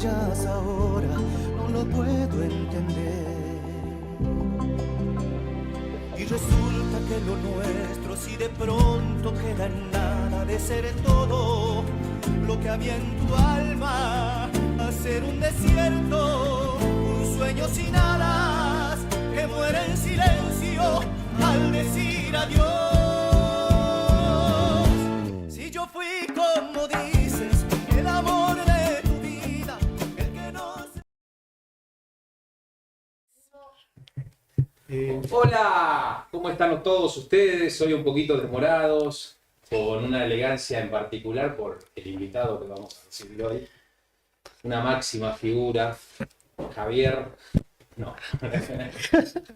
vayas ahora, no lo puedo entender. Y resulta que lo nuestro, si de pronto queda en nada de ser todo lo que había en tu alma, hacer un desierto, un sueño sin alas que muere en silencio al decir adiós. Si yo fui como dices, el amor de tu vida, el que no se... Hola, ¿cómo están todos ustedes? Hoy un poquito demorados, con una elegancia en particular por el invitado que vamos a recibir hoy. Una máxima figura, Javier. No.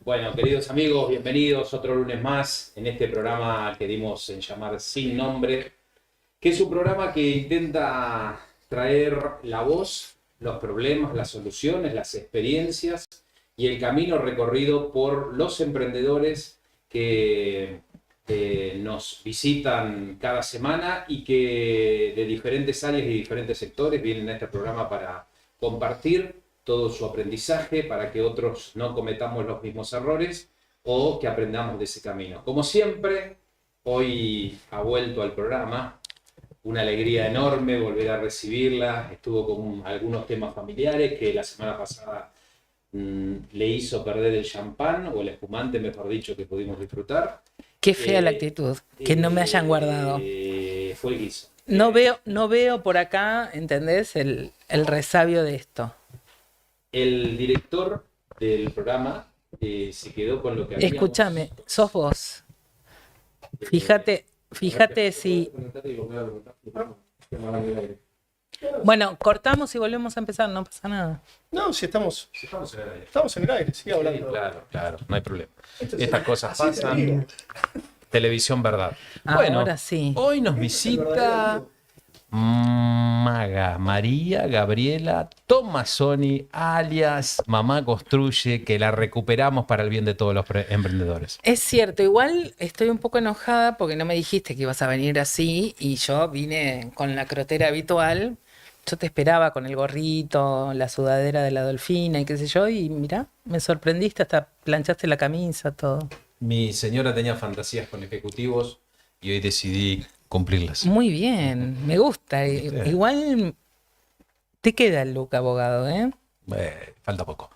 Bueno, queridos amigos, bienvenidos otro lunes más en este programa que dimos en llamar Sin Nombre, que es un programa que intenta traer la voz, los problemas, las soluciones, las experiencias y el camino recorrido por los emprendedores que nos visitan cada semana y que de diferentes áreas y diferentes sectores vienen a este programa para compartir todo su aprendizaje, para que otros no cometamos los mismos errores o que aprendamos de ese camino. Como siempre, hoy ha vuelto al programa, una alegría enorme volver a recibirla. Estuvo con algunos temas familiares que la semana pasada le hizo perder el champán, o el espumante, mejor dicho, que pudimos disfrutar. Qué fea la actitud, que no me hayan guardado. Fue el guiso. No veo por acá, ¿entendés? El resabio de esto. El director del programa se quedó con lo que habíamos... Escúchame, sos vos. Fíjate si... Bueno, cortamos y volvemos a empezar, no pasa nada. No, si estamos en el aire. estamos en el aire, sigue hablando. Sí, claro, no hay problema. Estas cosas así pasan. sería. Televisión verdad. Ahora Bueno, sí. hoy nos visita María Gabriela Tomasoni, alias Mamá Construye, que la recuperamos para el bien de todos los emprendedores. Es cierto, igual estoy un poco enojada porque no me dijiste que ibas a venir así y yo vine con la crotera habitual. Yo te esperaba con el gorrito, la sudadera de la Dolfina y qué sé yo, y mirá, me sorprendiste, hasta planchaste la camisa, todo. Mi señora tenía fantasías con ejecutivos y hoy decidí cumplirlas. Muy bien, me gusta. Igual te queda el look abogado, ¿eh? Falta poco.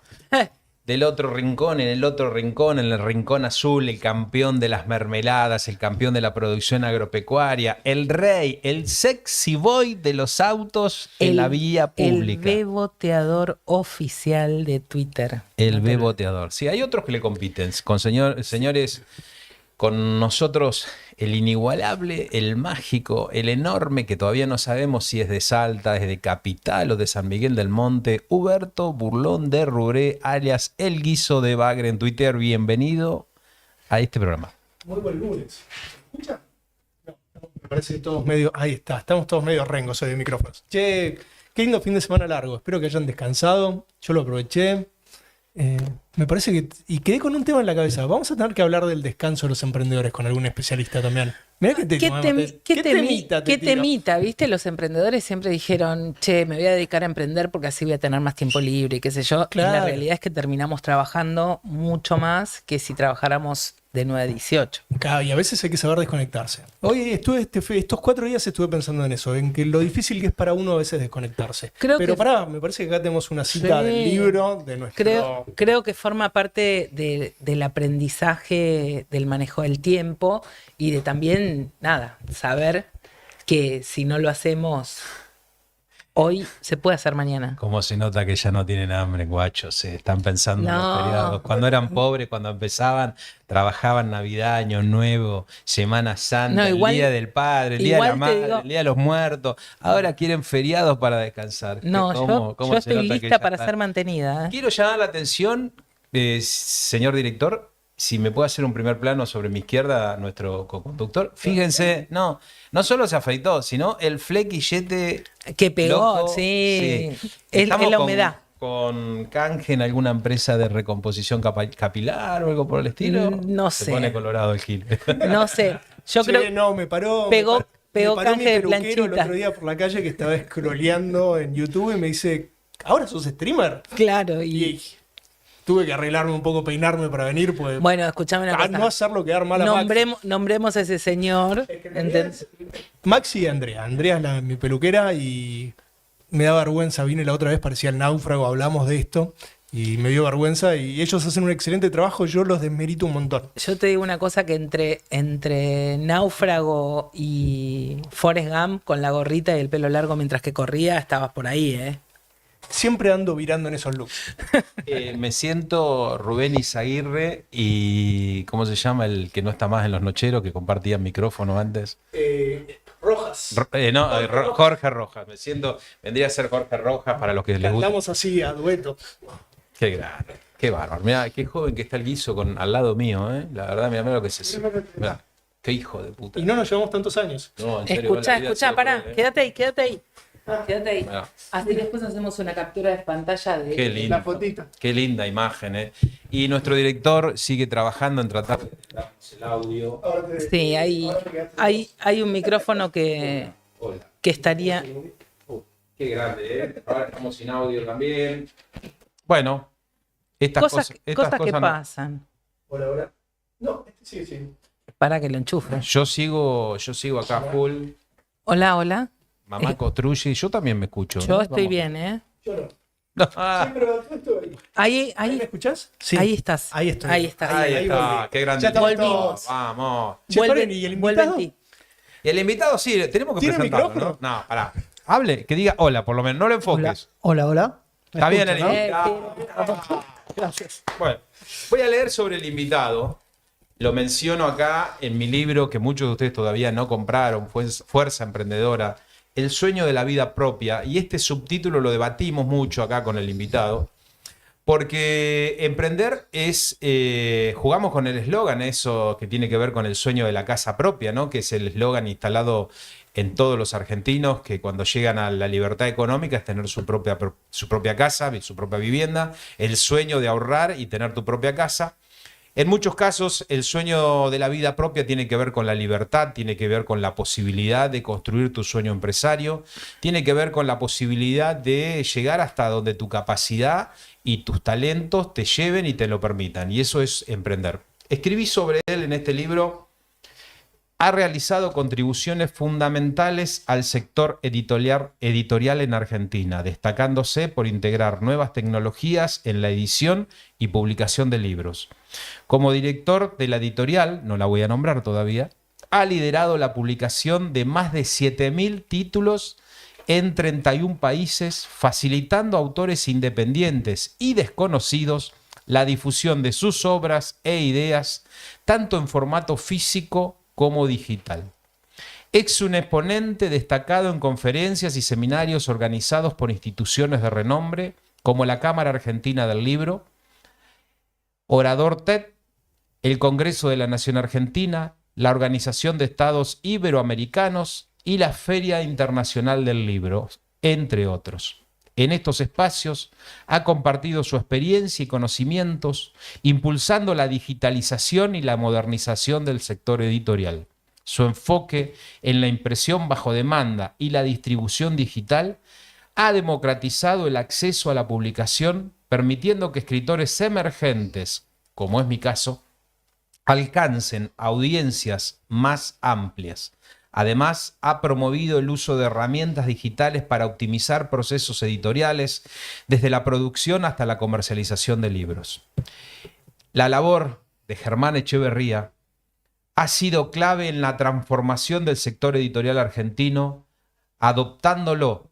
Del otro rincón, en el rincón azul, el campeón de las mermeladas, el campeón de la producción agropecuaria, el rey, el sexy boy de los autos en la vía pública. El beboteador oficial de Twitter. El beboteador. Sí, hay otros que le compiten. Señores, con nosotros el inigualable, el mágico, el enorme, que todavía no sabemos si es de Salta, es de Capital o de San Miguel del Monte, Huberto Burlón de Rubré, alias El Guiso de Bagre en Twitter. Bienvenido a este programa. Muy buen lunes. ¿Se escucha? No, me parece que todos medio... Ahí está, estamos todos medio rengos hoy de micrófonos. Che, qué lindo fin de semana largo. Espero que hayan descansado. Yo lo aproveché. Me parece que... Y quedé con un tema en la cabeza. Vamos a tener que hablar del descanso de los emprendedores con algún especialista también. Mirá que ¿Qué temita? ¿Viste? Los emprendedores siempre dijeron, che, me voy a dedicar a emprender porque así voy a tener más tiempo libre y qué sé yo. Claro. Y la realidad es que terminamos trabajando mucho más que si trabajáramos de 9 a 18. Claro, y a veces hay que saber desconectarse. Hoy estos 4 días estuve pensando en eso, en que lo difícil que es para uno a veces desconectarse. Me parece que acá tenemos una cita del libro, de nuestro... Creo que forma parte del aprendizaje del manejo del tiempo y de también, saber que si no lo hacemos hoy, se puede hacer mañana. Como se nota que ya no tienen hambre, guachos. Se están pensando en los feriados. Cuando eran pobres, cuando empezaban, trabajaban Navidad, Año Nuevo, Semana Santa, el Día del Padre, el Día de la Madre, el Día de los Muertos. Ahora quieren feriados para descansar. No, yo estoy lista para ser mantenida. Quiero llamar la atención, señor director, si me puede hacer un primer plano sobre mi izquierda, nuestro co-conductor. Fíjense, no solo se afeitó, sino el flequillete que pegó, loco, sí. Es la humedad. Con canje en alguna empresa de recomposición capilar o algo por el estilo. No sé. Se pone colorado el gil. No sé. Yo creo que me paró pegó mi canje de peluquero el planchita. otro día por la calle que estaba scrolleando en YouTube y me dice, ahora sos streamer. Claro, Y tuve que arreglarme un poco, peinarme para venir, pues bueno, escuchame una a cosa. no hacerlo quedar mal a Maxi. Nombremos a ese señor. Maxi y Andrea. Andrea es mi peluquera y me da vergüenza. Vine la otra vez, parecía el náufrago, hablamos de esto y me dio vergüenza. Y ellos hacen un excelente trabajo, yo los desmerito un montón. Yo te digo una cosa que entre Náufrago y Forrest Gump con la gorrita y el pelo largo mientras que corría, estabas por ahí, ¿eh? Siempre ando virando en esos looks. Me siento Rubén Izaguirre y ¿cómo se llama el que no está más en Los Nocheros, que compartía micrófono antes? Rojas. Jorge Rojas. Vendría a ser Jorge Rojas para los que les gusta. Andamos así a dueto. Qué grande, qué bárbaro. Mirá, qué joven que está el guiso al lado mío, ¿eh? La verdad, mirá lo que se hace. Mirá, qué hijo de puta. Y no nos llevamos tantos años. No, en serio, igual la vida ha Escuchá, sido pará, cruel, ¿eh? quédate ahí. Quédate ahí. Mirá. Así después hacemos una captura de pantalla de Qué lindo. La fotito. Qué linda imagen, ¿eh? Y nuestro director sigue trabajando en tratar de darnos el audio. Sí, hay un micrófono que Hola. estaría. Qué grande, ¿eh? Ahora estamos sin audio también. Bueno, estas Cosas que no- pasan. Hola. No, sí. Para que lo enchufe. Yo sigo acá full. Hola. Mamá construye y yo también me escucho. Yo estoy Vamos. bien, ¿eh? Yo no. No, ah, Pero tú estoy. Ahí ¿Me escuchás? Sí. Ahí estás. Ahí estoy. Ahí estás. ahí ahí está, volví. qué grande. Ya estamos Volvimos. todos. Vamos. Che, paren, ¿y el Vuelve en invitado? ti. Y el invitado, sí, tenemos que ¿Tiene presentarlo, micrófono? ¿no? No, pará. Hable, que diga hola, por lo menos, no lo enfoques. Hola. Está bien el escuchan, ¿no? invitado. Gracias. Bueno, voy a leer sobre el invitado. Lo menciono acá en mi libro que muchos de ustedes todavía no compraron, Fuerza Emprendedora, El sueño de la vida propia. Y este subtítulo lo debatimos mucho acá con el invitado, porque emprender es, jugamos con el eslogan, eso que tiene que ver con el sueño de la casa propia, ¿no? Que es el eslogan instalado en todos los argentinos, que cuando llegan a la libertad económica es tener su propia casa, su propia vivienda, el sueño de ahorrar y tener tu propia casa. En muchos casos, el sueño de la vida propia tiene que ver con la libertad, tiene que ver con la posibilidad de construir tu sueño empresario, tiene que ver con la posibilidad de llegar hasta donde tu capacidad y tus talentos te lleven y te lo permitan. Y eso es emprender. Escribí sobre él en este libro. Ha realizado contribuciones fundamentales al sector editorial en Argentina, destacándose por integrar nuevas tecnologías en la edición y publicación de libros. Como director de la editorial, no la voy a nombrar todavía, ha liderado la publicación de más de 7.000 títulos en 31 países, facilitando a autores independientes y desconocidos la difusión de sus obras e ideas, tanto en formato físico como digital. Es un exponente destacado en conferencias y seminarios organizados por instituciones de renombre como la Cámara Argentina del Libro, Orador TED, el Congreso de la Nación Argentina, la Organización de Estados Iberoamericanos y la Feria Internacional del Libro, entre otros. En estos espacios ha compartido su experiencia y conocimientos, impulsando la digitalización y la modernización del sector editorial. Su enfoque en la impresión bajo demanda y la distribución digital ha democratizado el acceso a la publicación, permitiendo que escritores emergentes, como es mi caso, alcancen audiencias más amplias. Además, ha promovido el uso de herramientas digitales para optimizar procesos editoriales, desde la producción hasta la comercialización de libros. La labor de Germán Echeverría ha sido clave en la transformación del sector editorial argentino, adaptándolo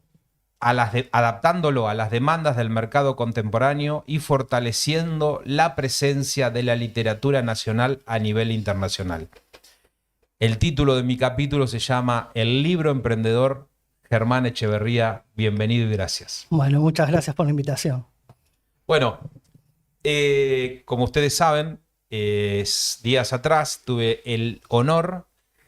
a las demandas del mercado contemporáneo y fortaleciendo la presencia de la literatura nacional a nivel internacional. El título de mi capítulo se llama El libro emprendedor. Germán Echeverría, bienvenido y gracias. Bueno, muchas gracias por la invitación. Bueno, como ustedes saben, días atrás tuve el honor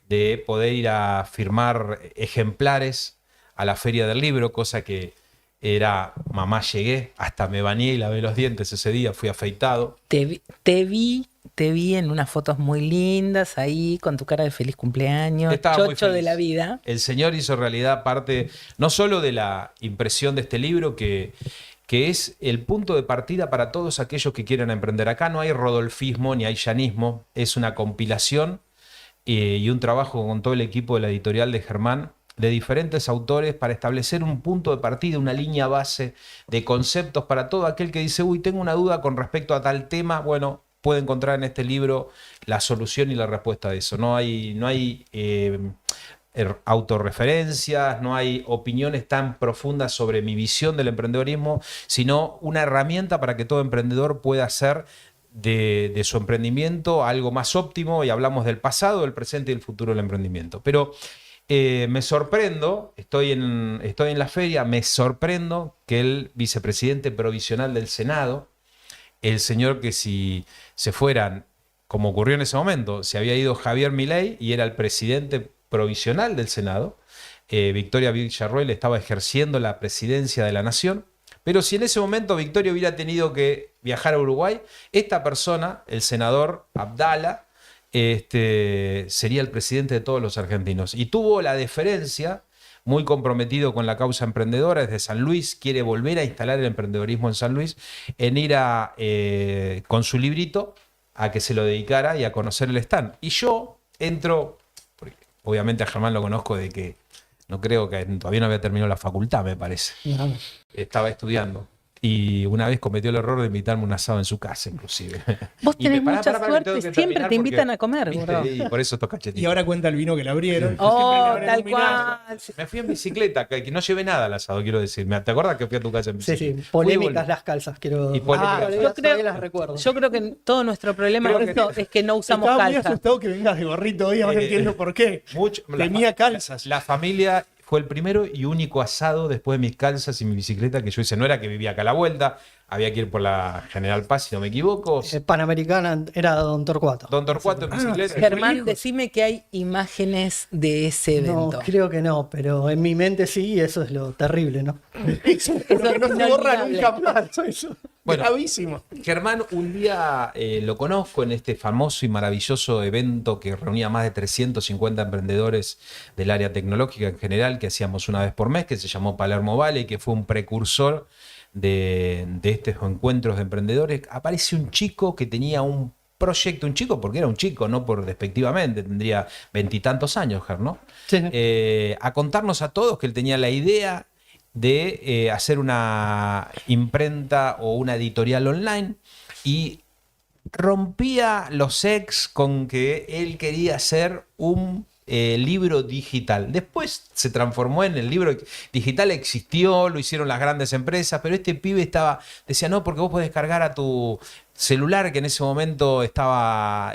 de poder ir a firmar ejemplares a la Feria del Libro, cosa que era, mamá, llegué, hasta me bañé y lavé los dientes ese día, fui afeitado. Te vi en unas fotos muy lindas ahí con tu cara de feliz cumpleaños, Estaba muy chocho de feliz. la vida. El Señor hizo realidad parte no solo de la impresión de este libro, que que es el punto de partida para todos aquellos que quieran emprender. Acá no hay rodolfismo ni hay llanismo, es una compilación y un trabajo con todo el equipo de la editorial de Germán, de diferentes autores para establecer un punto de partida, una línea base de conceptos para todo aquel que dice, uy, tengo una duda con respecto a tal tema. Bueno, puede encontrar en este libro la solución y la respuesta de eso. No hay autorreferencias, no hay opiniones tan profundas sobre mi visión del emprendedorismo, sino una herramienta para que todo emprendedor pueda hacer de su emprendimiento algo más óptimo, y hablamos del pasado, del presente y del futuro del emprendimiento. Pero me sorprendo, estoy en la feria, me sorprendo que el vicepresidente provisional del Senado, el señor que si se fueran, como ocurrió en ese momento, se había ido Javier Milei y era el presidente provisional del Senado, Victoria Villarroel estaba ejerciendo la presidencia de la Nación, pero si en ese momento Victoria hubiera tenido que viajar a Uruguay, esta persona, el senador Abdala, sería el presidente de todos los argentinos. Y tuvo la deferencia, muy comprometido con la causa emprendedora, desde San Luis, quiere volver a instalar el emprendedorismo en San Luis, en ir con su librito a que se lo dedicara y a conocer el stand. Y yo entro, porque obviamente a Germán lo conozco de que no creo que todavía no había terminado la facultad, me parece. No. Estaba estudiando. Y una vez cometió el error de invitarme a un asado en su casa, inclusive. Vos Y tenés pará, mucha que suerte, tengo que siempre terminar te invitan porque, a comer, ¿viste? gordo. Y por eso estos cachetitos. Y ahora cuenta el vino que le abrieron. Oh, Siempre le abren tal un vinagre. cual. Me fui en bicicleta, que no llevé nada al asado, quiero decir. ¿Te acuerdas que fui a tu casa en Sí, bicicleta? sí, Fui y polémicas volví. las calzas, quiero. Y polémicas. Todavía- Yo creo- todavía las recuerdo. Yo creo que todo nuestro problema Creo con que- esto es que no usamos Estaba muy calza. asustado que vengas de gorrito hoy, ahora entiendo por qué. Tenía calzas. La familia fue el primero y único asado después de mis calzas y mi bicicleta que yo hice. No era que vivía acá a la vuelta, había que ir por la General Paz, si no me equivoco. Panamericana era Don Torcuato. Don Torcuato en bicicleta. Germán, decime que hay imágenes de ese No, evento. creo que no, pero en mi mente sí, y eso es lo terrible, ¿no? Pero que no se borra inolvidable. nunca más. Eso. Bueno. Gravísimo. Germán, un día lo conozco en este famoso y maravilloso evento que reunía más de 350 emprendedores del área tecnológica en general, que hacíamos una vez por mes, que se llamó Palermo Valley, que fue un precursor de estos encuentros de emprendedores. Aparece un chico que tenía un proyecto, un chico porque era un chico, no por despectivamente, tendría 20 y tantos años, Ger, ¿no? Sí. A contarnos a todos que él tenía la idea de hacer una imprenta o una editorial online y rompía los ex con que él quería hacer un libro digital. Después se transformó en el libro digital, existió, lo hicieron las grandes empresas, pero este pibe decía, no, porque vos podés cargar a tu celular, que en ese momento estaba,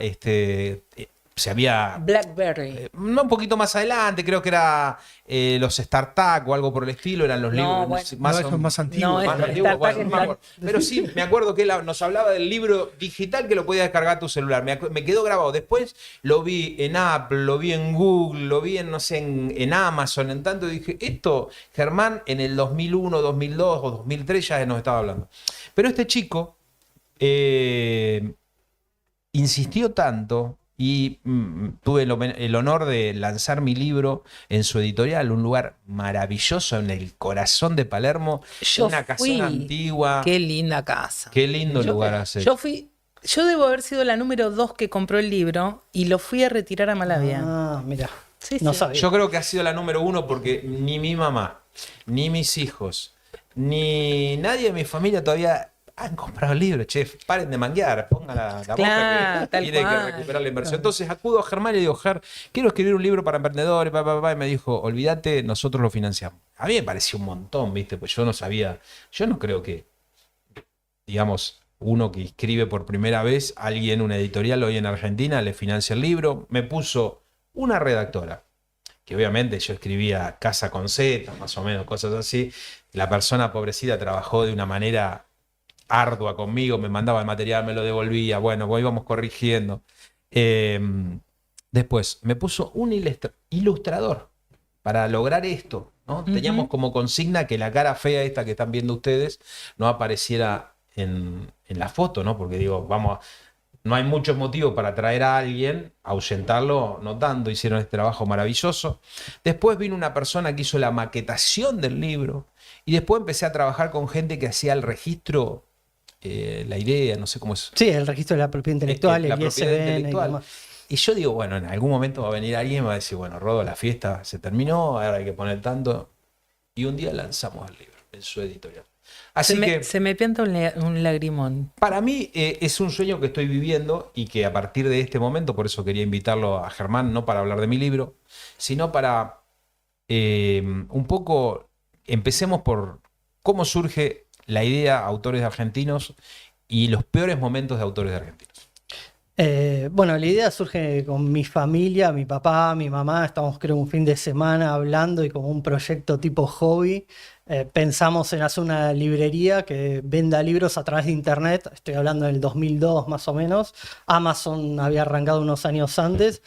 se había... Blackberry. un poquito más adelante, creo que era los StarTAC o algo por el estilo, eran los No, libros bueno. más, No, eso es más antiguo. No, más esto- antiguos, StarTAC bueno, es no me acuerdo. Pero sí, me acuerdo que él nos hablaba del libro digital que lo podías descargar a tu celular. Me quedó grabado. Después lo vi en Apple, lo vi en Google, lo vi en, no sé, en Amazon, en tanto, y dije, esto, Germán, en el 2001, 2002 o 2003 ya nos estaba hablando. Pero este chico insistió tanto y tuve el honor de lanzar mi libro en su editorial, un lugar maravilloso en el corazón de Palermo, Yo una fui. casona antigua. Qué linda casa. Qué lindo Yo- lugar hace. Yo debo haber sido la número 2 que compró el libro y lo fui a retirar a Malavia. Ah, mira. Sí, No sí. sabía. Yo creo que ha sido la número 1 porque ni mi mamá, ni mis hijos, ni nadie de mi familia todavía han comprado el libro. Che, paren de manguear, pongan la Claro, boca que tal tiene que cual. recuperar la inversión. Entonces acudo a Germán y le digo, Ger, quiero escribir un libro para emprendedores, y me dijo, olvídate, nosotros lo financiamos. A mí me pareció un montón, ¿viste? Pues yo no sabía, yo no creo que, digamos, uno que escribe por primera vez, alguien, una editorial hoy en Argentina, le financia el libro. Me puso una redactora, que obviamente yo escribía Casa con Z, más o menos, cosas así. La persona pobrecita trabajó de una manera ardua conmigo, me mandaba el material, me lo devolvía, bueno, íbamos corrigiendo. Después me puso un ilustrador para lograr esto, ¿no? Teníamos como consigna que la cara fea esta que están viendo ustedes no apareciera en la foto, ¿no? Porque digo, no hay muchos motivos para traer a alguien, ahuyentarlo, no tanto, hicieron este trabajo maravilloso. Después vino una persona que hizo la maquetación del libro Y después empecé a trabajar con gente que hacía el registro, la idea, no sé cómo es. Sí, el registro de la propiedad intelectual, La el propiedad ISBN y intelectual. demás. Y yo digo, bueno, en algún momento va a venir alguien y me va a decir, bueno, Rodo, la fiesta se terminó, ahora hay que poner tanto. Y un día lanzamos el libro en su editorial. Así que Se me pianta un lagrimón. para mí es un sueño que estoy viviendo y que a partir de este momento, por eso quería invitarlo a Germán, no para hablar de mi libro, sino para un poco, empecemos por cómo surge la idea autores argentinos y los peores momentos de autores argentinos. Bueno, la idea surge con mi familia, mi papá, mi mamá. Estamos, creo, un fin de semana hablando y como un proyecto tipo hobby. Pensamos en hacer una librería que venda libros a través de internet. Estoy hablando del 2002 más o menos. Amazon había arrancado unos años antes.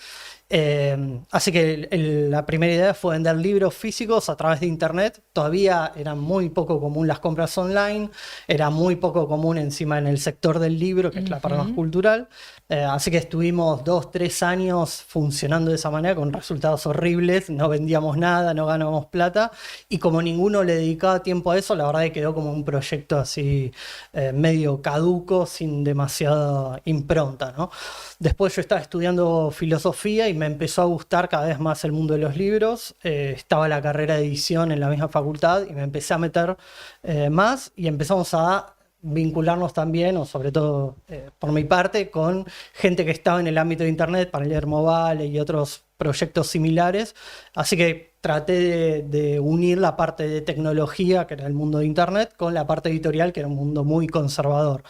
Así que la primera idea fue vender libros físicos a través de internet. Todavía era muy poco común las compras online, era muy poco común encima en el sector del libro, que es la parte más cultural. Así que estuvimos 2-3 años funcionando de esa manera con resultados horribles. No vendíamos nada, no ganábamos plata. Y como ninguno le dedicaba tiempo a eso, la verdad que quedó como un proyecto así medio caduco, sin demasiada impronta, ¿no? Después yo estaba estudiando filosofía y me empezó a gustar cada vez más el mundo de los libros. Estaba la carrera de edición en la misma facultad y me empecé a meter más y empezamos a vincularnos también, o sobre todo por mi parte, con gente que estaba en el ámbito de internet, para leer Vale y otros proyectos similares. Así que traté de unir la parte de tecnología, que era el mundo de internet, con la parte editorial, que era un mundo muy conservador.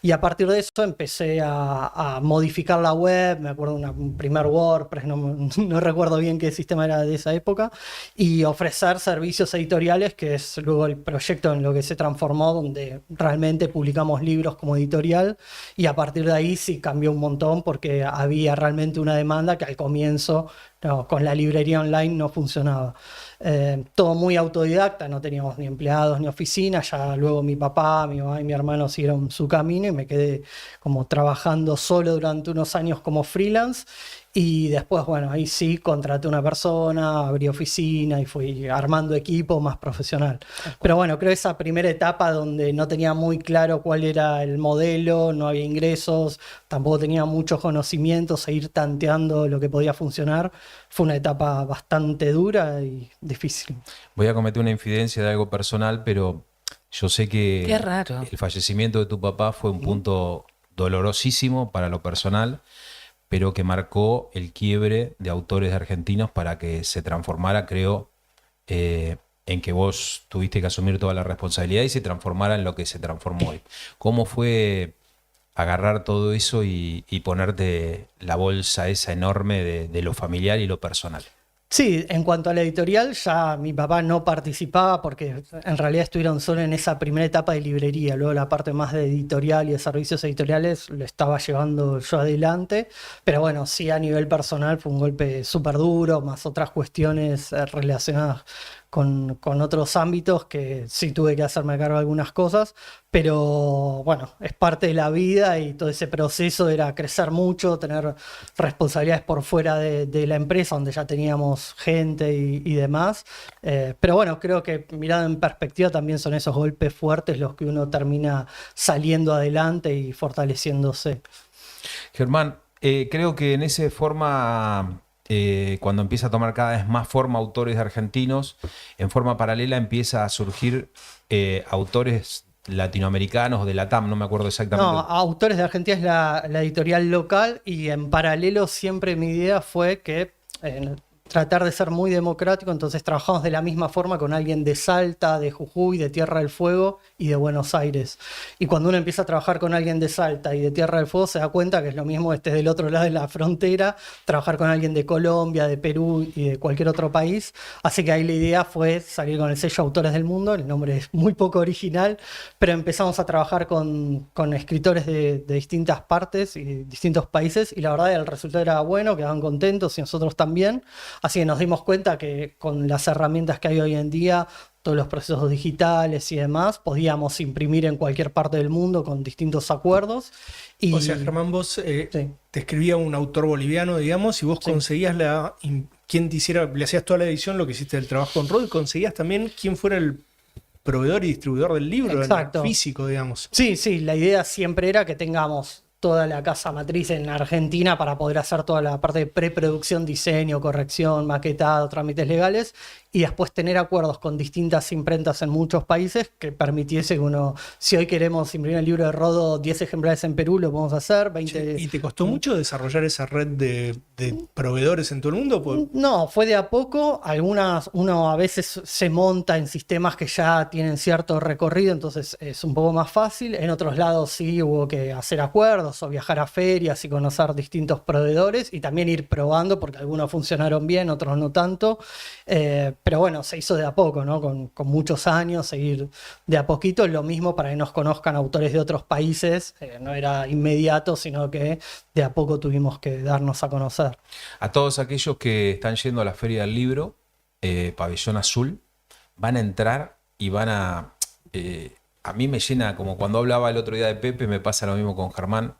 Y a partir de eso empecé a modificar la web. Me acuerdo de un primer WordPress, no recuerdo bien qué sistema era de esa época, y ofrecer servicios editoriales, que es luego el proyecto en lo que se transformó, donde realmente publicamos libros como editorial, y a partir de ahí sí cambió un montón, porque había realmente una demanda que al comienzo con la librería online no funcionaba. Todo muy autodidacta, no teníamos ni empleados ni oficina. Ya luego mi papá, mi mamá y mi hermano siguieron su camino y me quedé como trabajando solo durante unos años como freelance. Y después, bueno, ahí sí contraté una persona, abrí oficina y fui armando equipo más profesional. Pero bueno, creo que esa primera etapa donde no tenía muy claro cuál era el modelo, no había ingresos, tampoco tenía muchos conocimientos, e ir tanteando lo que podía funcionar, fue una etapa bastante dura y difícil. Voy a cometer una infidencia de algo personal, pero yo sé que Qué raro. el fallecimiento de tu papá fue un punto dolorosísimo para lo personal, pero que marcó el quiebre de autores argentinos para que se transformara, creo, en que vos tuviste que asumir toda la responsabilidad y se transformara en lo que se transformó hoy. ¿Cómo fue agarrar todo eso y ponerte la bolsa esa enorme de lo familiar y lo personal? Sí, en cuanto a la editorial, ya mi papá no participaba porque en realidad estuvieron solo en esa primera etapa de librería. Luego la parte más de editorial y de servicios editoriales lo estaba llevando yo adelante. Pero bueno, sí, a nivel personal fue un golpe súper duro, más otras cuestiones relacionadas con otros ámbitos que sí tuve que hacerme cargo de algunas cosas. Pero bueno, es parte de la vida y todo ese proceso era crecer mucho, tener responsabilidades por fuera de la empresa donde ya teníamos gente y demás. Pero bueno, creo que mirado en perspectiva también son esos golpes fuertes los que uno termina saliendo adelante y fortaleciéndose. Germán, creo que en esa forma, cuando empieza a tomar cada vez más forma autores argentinos, en forma paralela empieza a surgir autores latinoamericanos o de Latam, no me acuerdo exactamente. No, Autores de Argentina es la editorial local y en paralelo siempre mi idea fue que tratar de ser muy democrático, entonces trabajamos de la misma forma con alguien de Salta, de Jujuy, de Tierra del Fuego y de Buenos Aires. Y cuando uno empieza a trabajar con alguien de Salta y de Tierra del Fuego se da cuenta que es lo mismo del otro lado de la frontera, trabajar con alguien de Colombia, de Perú y de cualquier otro país. Así que ahí la idea fue salir con el sello Autores del Mundo, el nombre es muy poco original, pero empezamos a trabajar con escritores de distintas partes y distintos países y la verdad el resultado era bueno, quedaban contentos y nosotros también. Así que nos dimos cuenta que con las herramientas que hay hoy en día, todos los procesos digitales y demás, podíamos imprimir en cualquier parte del mundo con distintos acuerdos. Y, o sea, Germán, vos sí. te escribía un autor boliviano, digamos, y vos Sí. conseguías quien te hiciera, le hacías toda la edición, lo que hiciste del trabajo con Rod, y conseguías también quién fuera el proveedor y distribuidor del libro, Exacto. físico, digamos. Sí, la idea siempre era que tengamos toda la casa matriz en Argentina para poder hacer toda la parte de preproducción, diseño, corrección, maquetado, trámites legales, y después tener acuerdos con distintas imprentas en muchos países que permitiese que uno, si hoy queremos imprimir el libro de Rodo 10 ejemplares en Perú, lo podemos hacer, 20... ¿Y te costó mucho desarrollar esa red de proveedores en todo el mundo? Pues, No, fue de a poco. Uno a veces se monta en sistemas que ya tienen cierto recorrido, entonces es un poco más fácil. En otros lados sí hubo que hacer acuerdos o viajar a ferias y conocer distintos proveedores y también ir probando porque algunos funcionaron bien, otros no tanto. Pero bueno, se hizo de a poco, ¿no? Con muchos años, seguir de a poquito. Lo mismo para que nos conozcan autores de otros países. No era inmediato, sino que de a poco tuvimos que darnos a conocer. A todos aquellos que están yendo a la Feria del Libro, Pabellón Azul, van a entrar y van a... a mí me llena, como cuando hablaba el otro día de Pepe, me pasa lo mismo con Germán,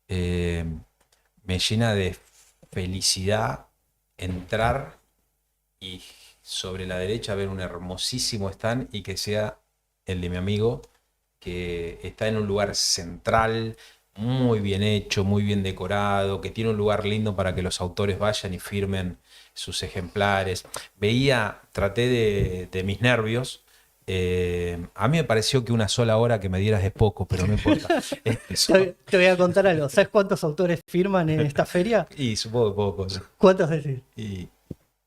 me llena de felicidad entrar y sobre la derecha ver un hermosísimo stand y que sea el de mi amigo, que está en un lugar central, muy bien hecho, muy bien decorado, que tiene un lugar lindo para que los autores vayan y firmen sus ejemplares. Traté de mis nervios. A mí me pareció que una sola hora que me dieras es poco, pero no importa. Te voy a contar algo. ¿Sabes cuántos autores firman en esta feria? Y supongo que pocos. ¿Cuántos decís? Y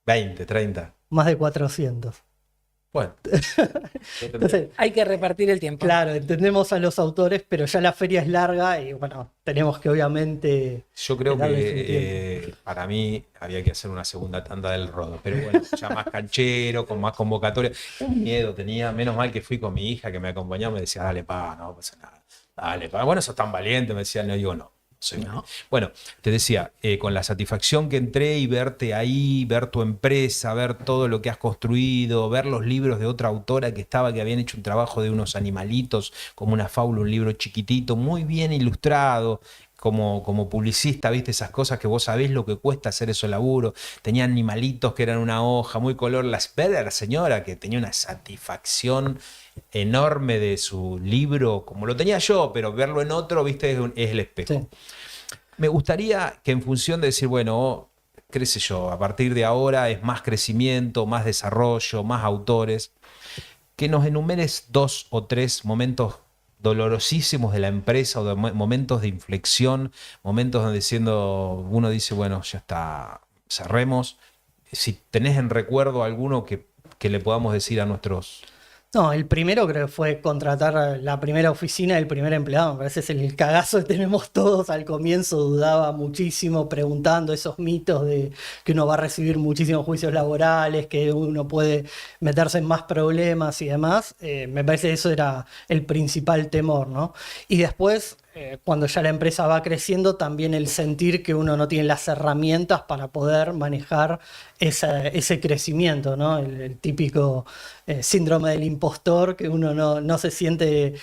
20, 30. Más de 400. Bueno. Entonces, Hay que repartir el tiempo. claro, entendemos a los autores, pero ya la feria es larga y bueno, tenemos que obviamente... Yo creo darles un que para mí había que hacer una segunda tanda del Rodo, pero bueno, ya más canchero, con más convocatoria. Un miedo tenía, menos mal que fui con mi hija que me acompañaba, me decía, dale pa, no pasa nada, dale pa. Bueno, sos tan valiente, me decía, no digo no. No. Bueno, te decía, con la satisfacción que entré y verte ahí, ver tu empresa, ver todo lo que has construido, ver los libros de otra autora que habían hecho un trabajo de unos animalitos, como una fábula, un libro chiquitito, muy bien ilustrado, como publicista, viste esas cosas que vos sabés lo que cuesta hacer esos laburos. Tenía animalitos que eran una hoja, muy color. Ver a la señora que tenía una satisfacción enorme de su libro, como lo tenía yo, pero verlo en otro, viste, es el espejo. Sí. Me gustaría que en función de decir, bueno, qué sé yo, a partir de ahora es más crecimiento, más desarrollo, más autores, que nos enumeres 2 o 3 momentos dolorosísimos de la empresa o de momentos de inflexión, momentos donde uno dice, bueno, ya está, cerremos. Si tenés en recuerdo alguno que le podamos decir a nuestros... No, el primero creo que fue contratar la primera oficina del primer empleado. Me parece que es el cagazo que tenemos todos. Al comienzo dudaba muchísimo preguntando esos mitos de que uno va a recibir muchísimos juicios laborales, que uno puede meterse en más problemas y demás. Me parece que eso era el principal temor, ¿no? Y después, cuando ya la empresa va creciendo, también el sentir que uno no tiene las herramientas para poder manejar ese crecimiento, ¿no? El típico síndrome del impostor, que uno no se siente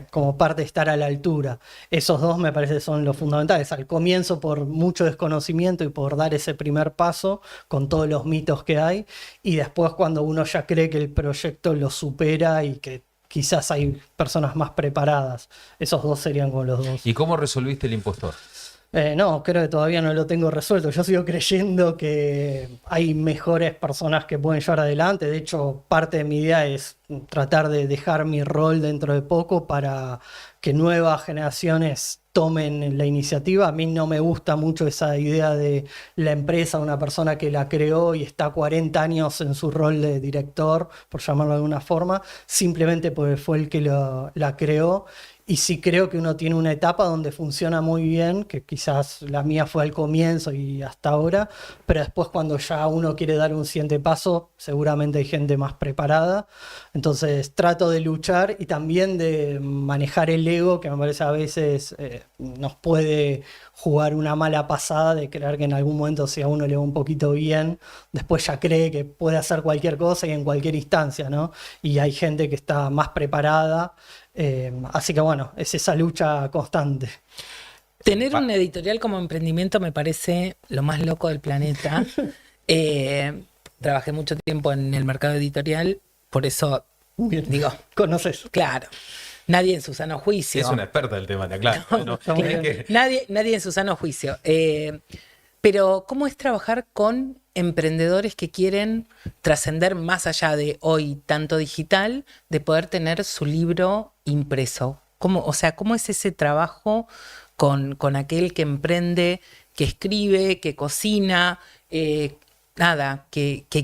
como parte de estar a la altura. Esos dos me parece son los fundamentales. Al comienzo por mucho desconocimiento y por dar ese primer paso con todos los mitos que hay, y después cuando uno ya cree que el proyecto lo supera y que quizás hay personas más preparadas. Esos dos serían como los dos. ¿Y cómo resolviste el impostor? No, creo que todavía no lo tengo resuelto. Yo sigo creyendo que hay mejores personas que pueden llevar adelante. De hecho, parte de mi idea es tratar de dejar mi rol dentro de poco para que nuevas generaciones tomen la iniciativa. A mí no me gusta mucho esa idea de la empresa, una persona que la creó y está 40 años en su rol de director, por llamarlo de alguna forma, simplemente porque fue el que la creó. Y sí creo que uno tiene una etapa donde funciona muy bien, que quizás la mía fue al comienzo y hasta ahora, pero después cuando ya uno quiere dar un siguiente paso, seguramente hay gente más preparada. Entonces trato de luchar y también de manejar el ego, que me parece a veces nos puede jugar una mala pasada de creer que en algún momento si a uno le va un poquito bien, después ya cree que puede hacer cualquier cosa y en cualquier instancia, ¿no? Y hay gente que está más preparada. Así que bueno, es esa lucha constante. Tener un editorial como emprendimiento me parece lo más loco del planeta. Trabajé mucho tiempo en el mercado editorial, por eso Bien. Digo, ¿Conoces? claro, nadie en su sano juicio. Es una experta del tema, te aclaro. ¿No? Estamos Es bien. que- Nadie en su sano juicio. Pero, ¿cómo es trabajar con emprendedores que quieren trascender más allá de hoy tanto digital, de poder tener su libro impreso? O sea, ¿cómo es ese trabajo con aquel que emprende, que escribe, que cocina, que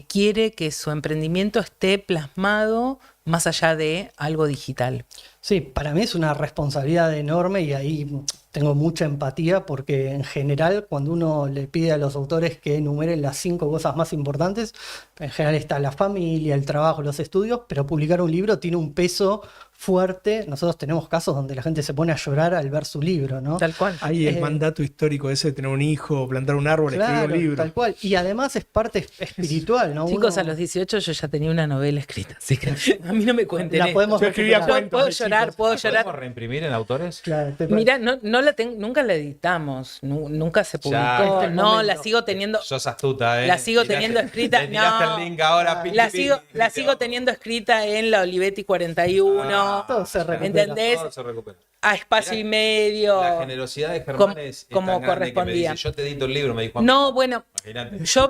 quiere que su emprendimiento esté plasmado más allá de algo digital? Sí, para mí es una responsabilidad enorme y ahí tengo mucha empatía porque en general cuando uno le pide a los autores que enumeren las 5 cosas más importantes, en general está la familia, el trabajo, los estudios, pero publicar un libro tiene un peso fuerte. Nosotros tenemos casos donde la gente se pone a llorar al ver su libro, ¿no? Tal cual. Hay el Eh, mandato histórico ese de tener un hijo, plantar un árbol, escribir Claro, un libro. tal cual. Y además es parte espiritual, ¿no? Chicos, Uno- a los 18 yo ya tenía una novela escrita, así que a mí no me cuenten La esto. podemos Yo escribía recuperar. cuentos Puedo de llorar, chicos. puedo ¿Podemos llorar. reimprimir en autores? Claro, Mira, no la nunca la editamos, nunca se publicó. Este es el No, la momento. sigo teniendo, Sos astuta, ¿eh? la sigo Tiraste- teniendo escrita. Le tiraste No, el link ahora. piqui, la piqui, sigo, la piqui. sigo teniendo escrita en la Olivetti 41, Todo se recupera. ¿entendés? Todo se recupera. A espacio Mirá, y medio. La generosidad de Germán como- es como tan grande que me correspondía. dice, yo te edito el libro, me dijo. No, bueno, Imagínate. yo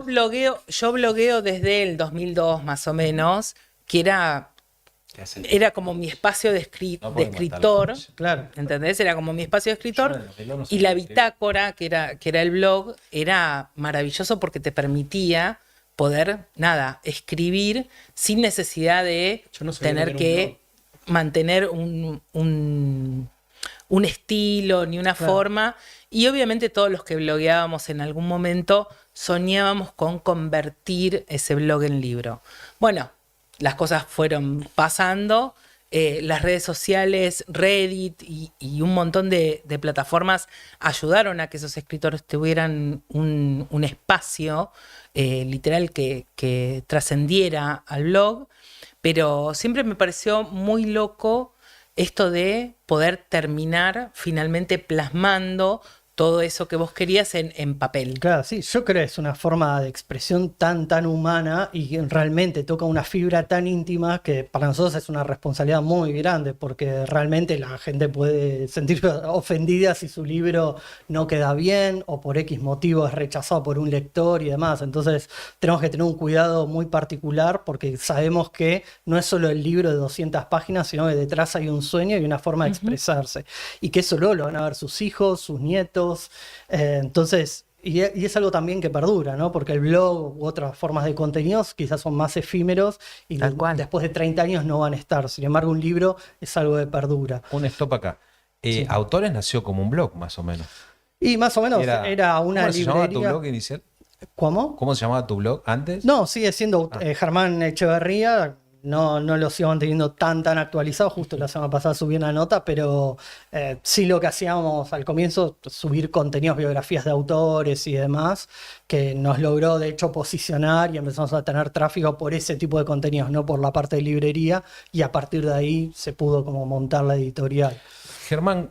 blogueo desde el 2002 más o menos, que Te hacen- era como mi espacio de, No de podemos escritor. estar Claro. ¿Entendés? Era como mi espacio de escritor. Yo en el 2002 no Y sabía la escribir. bitácora, que era el blog, era maravilloso porque te permitía poder, escribir sin necesidad de Yo no sabía tener lo que era un que mantener un estilo ni una Claro. forma. Y obviamente todos los que blogueábamos en algún momento soñábamos con convertir ese blog en libro. Bueno, las cosas fueron pasando. Las redes sociales, Reddit y un montón de plataformas ayudaron a que esos escritores tuvieran un espacio literal que trascendiera al blog, pero siempre me pareció muy loco esto de poder terminar finalmente plasmando todo eso que vos querías en papel. Claro, sí, yo creo que es una forma de expresión tan humana y que realmente toca una fibra tan íntima que para nosotros es una responsabilidad muy grande porque realmente la gente puede sentirse ofendida si su libro no queda bien o por X motivo es rechazado por un lector y demás. Entonces tenemos que tener un cuidado muy particular porque sabemos que no es solo el libro de 200 páginas, sino que detrás hay un sueño y una forma de expresarse. Y que eso luego lo van a ver sus hijos, sus nietos. Entonces, y es algo también que perdura, ¿no? Porque el blog u otras formas de contenidos quizás son más efímeros y Tal cual. después de 30 años no van a estar. Sin embargo, un libro es algo que perdura. Un stop acá. Autores nació como un blog, más o menos. Y más o menos era una ¿Cómo se llamaba tu librería. blog inicial? ¿Cómo? ¿Cómo se llamaba tu blog antes? No, sigue siendo Germán Echeverría. No lo sigo manteniendo tan actualizado. Justo la semana pasada subí una nota, pero sí lo que hacíamos al comienzo, subir contenidos, biografías de autores y demás, que nos logró de hecho posicionar y empezamos a tener tráfico por ese tipo de contenidos, no por la parte de librería, y a partir de ahí se pudo como montar la editorial. Germán,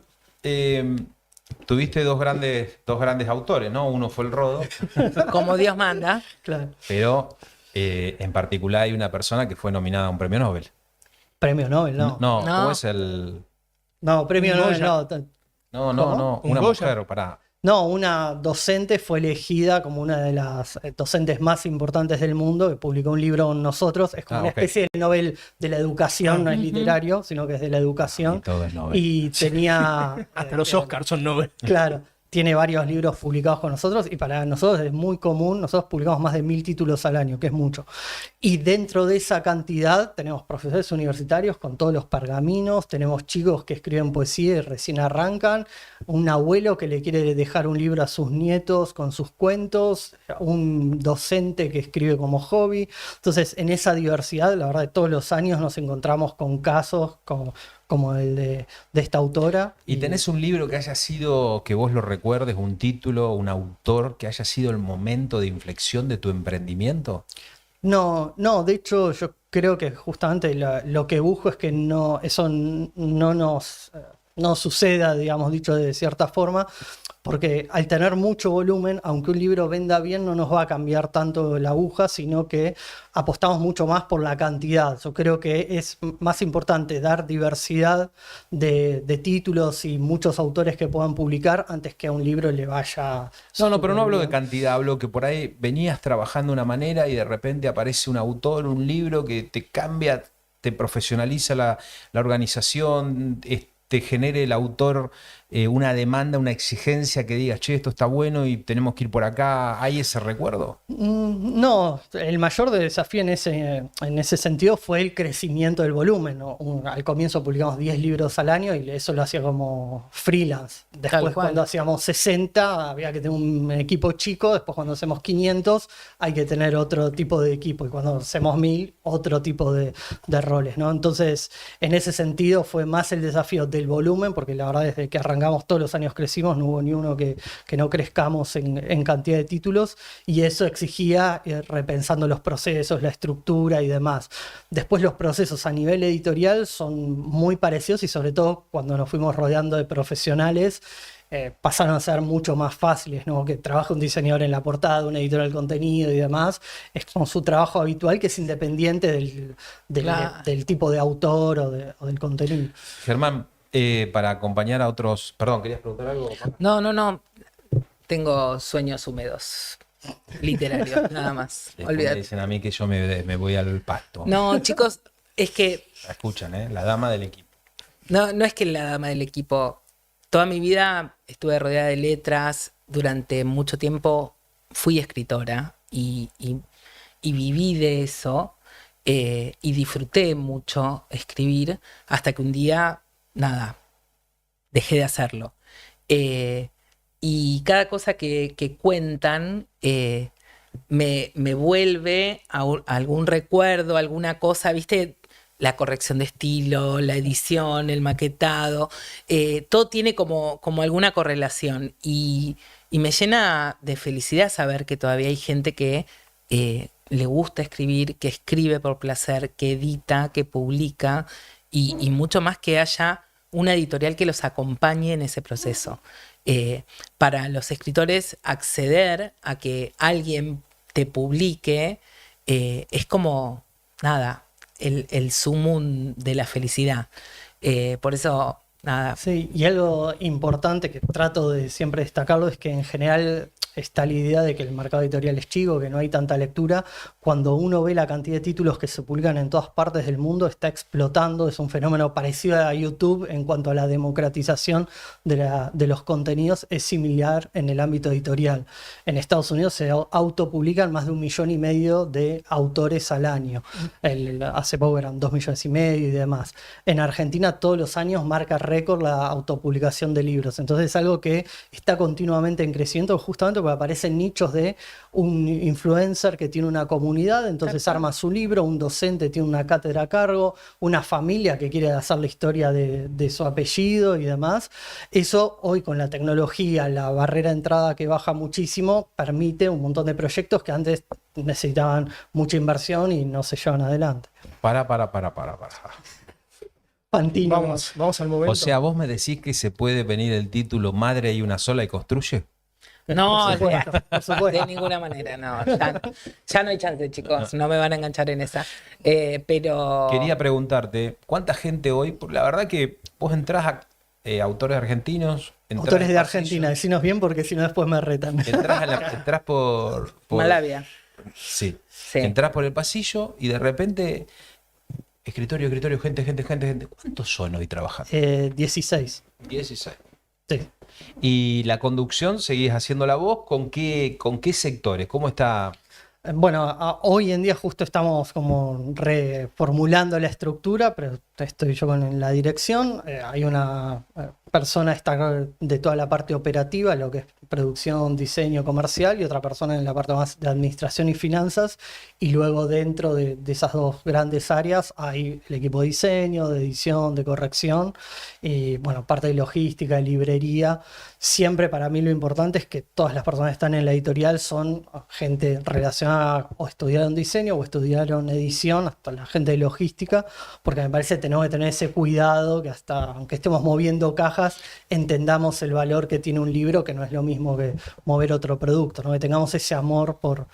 tuviste dos grandes autores, ¿no? Uno fue el Rodo, Como Dios manda. Claro. pero en particular hay una persona que fue nominada a un premio Nobel. Premio Nobel, no. No, No. ¿cómo es el...? No, premio Un Nobel, Goya. no. No, ¿Cómo? ¿Un una Goya? mujer, pará. No, una docente fue elegida como una de las docentes más importantes del mundo, que publicó un libro con nosotros. Es como una ok. especie de Nobel de la educación, no es literario, sino que es de la Y educación. todo es Nobel. Y tenía... Hasta los Oscars son Nobel. Claro, tiene varios libros publicados con nosotros y para nosotros es muy común. Nosotros publicamos más de 1000 títulos al año, que es mucho. Y dentro de esa cantidad tenemos profesores universitarios con todos los pergaminos, tenemos chicos que escriben poesía y recién arrancan, un abuelo que le quiere dejar un libro a sus nietos con sus cuentos, un docente que escribe como hobby. Entonces, en esa diversidad, la verdad, todos los años nos encontramos con casos como el de esta autora. ¿Y tenés un libro que haya sido, que vos lo recuerdes, un título, un autor, que haya sido el momento de inflexión de tu emprendimiento? No, de hecho yo creo que justamente lo que busco es que eso no suceda, digamos, dicho de cierta forma, porque al tener mucho volumen, aunque un libro venda bien, no nos va a cambiar tanto la aguja, sino que apostamos mucho más por la cantidad. Yo creo que es más importante dar diversidad de títulos y muchos autores que puedan publicar antes que a un libro le vaya... No, pero no hablo de súper bien. cantidad, hablo que por ahí venías trabajando de una manera y de repente aparece un autor, un libro que te cambia, te profesionaliza la organización, te genere el autor una demanda, una exigencia que digas, che, esto está bueno y tenemos que ir por acá. ¿Hay ese recuerdo? No, el mayor desafío en ese sentido fue el crecimiento del volumen, ¿no? Al comienzo publicamos 10 libros al año y eso lo hacía como freelance. Después Tal cual. cuando hacíamos 60 había que tener un equipo chico, después cuando hacemos 500 hay que tener otro tipo de equipo y cuando hacemos 1000 otro tipo de roles, ¿no? Entonces en ese sentido fue más el desafío del volumen, porque la verdad desde que arrancamos todos los años crecimos, no hubo ni uno que no crezcamos en cantidad de títulos y eso exigía repensando los procesos, la estructura y demás. Después los procesos a nivel editorial son muy parecidos y sobre todo cuando nos fuimos rodeando de profesionales pasaron a ser mucho más fáciles, ¿no? Que trabaja un diseñador en la portada, un editor del contenido y demás, es como su trabajo habitual que es independiente Claro. del tipo de autor o del contenido. Germán, para acompañar a otros... Perdón, ¿querías preguntar algo? No. Tengo sueños húmedos. Literarios, nada más. Después me Olvídate. dicen a mí que yo me voy al pasto. No, chicos, es que La escuchan, ¿eh? La dama del equipo. no es que la dama del equipo. Toda mi vida estuve rodeada de letras. Durante mucho tiempo fui escritora y viví de eso. Y disfruté mucho escribir hasta que un día, nada, dejé de hacerlo. Y cada cosa que cuentan me vuelve a algún recuerdo, alguna cosa, ¿viste? La corrección de estilo, la edición, el maquetado, todo tiene como alguna correlación. Y me llena de felicidad saber que todavía hay gente que le gusta escribir, que escribe por placer, que edita, que publica, y mucho más que haya una editorial que los acompañe en ese proceso. Para los escritores acceder a que alguien te publique es como, nada, el sumum de la felicidad. Por eso, nada, Sí, y algo importante que trato de siempre destacarlo es que en general está la idea de que el mercado editorial es chico, que no hay tanta lectura. Cuando uno ve la cantidad de títulos que se publican en todas partes del mundo, está explotando. Es un fenómeno parecido a YouTube en cuanto a la democratización de los contenidos. Es similar en el ámbito editorial. En Estados Unidos se autopublican más de 1,5 millones de autores al año. Hace poco eran 2,5 millones y demás. En Argentina todos los años marca récord la autopublicación de libros. Entonces es algo que está continuamente en crecimiento, justamente porque aparecen nichos de un influencer que tiene una comunidad, entonces arma su libro, un docente tiene una cátedra a cargo, una familia que quiere hacer la historia de su apellido y demás. Eso hoy con la tecnología, la barrera de entrada que baja muchísimo, permite un montón de proyectos que antes necesitaban mucha inversión y no se llevan adelante. Para. Pantino. Vamos al momento. O sea, vos me decís que se puede venir el título Madre y una sola y construye. no, Por supuesto, por supuesto. de ninguna manera, no. Ya no hay chance, chicos. No me van a enganchar en esa. Pero. Quería preguntarte, ¿cuánta gente hoy? Porque la verdad que vos entrás a autores argentinos. entrás Autores al de pasillo, Argentina, decinos bien porque si no después me retan. Entrás por Malavia. Sí. Sí. Entrás por el pasillo y de repente escritorio, gente. ¿Cuántos son hoy trabajando? 16. 16. Sí. ¿Y la conducción seguís haciendo la voz? ¿Con qué sectores? ¿Cómo está? Bueno, hoy en día justo estamos como reformulando la estructura, pero estoy yo con la dirección. Hay una persona está de toda la parte operativa, lo que es producción, diseño, comercial, y otra persona en la parte más de administración y finanzas. Y luego dentro de esas dos grandes áreas hay el equipo de diseño, de edición, de corrección, y bueno, parte de logística, de librería. Siempre para mí lo importante es que todas las personas que están en la editorial son gente relacionada o estudiaron diseño o estudiaron edición, hasta la gente de logística, porque me parece tenemos que tener ese cuidado, que hasta aunque estemos moviendo cajas, entendamos el valor que tiene un libro, que no es lo mismo que mover otro producto, ¿no? Que tengamos ese amor por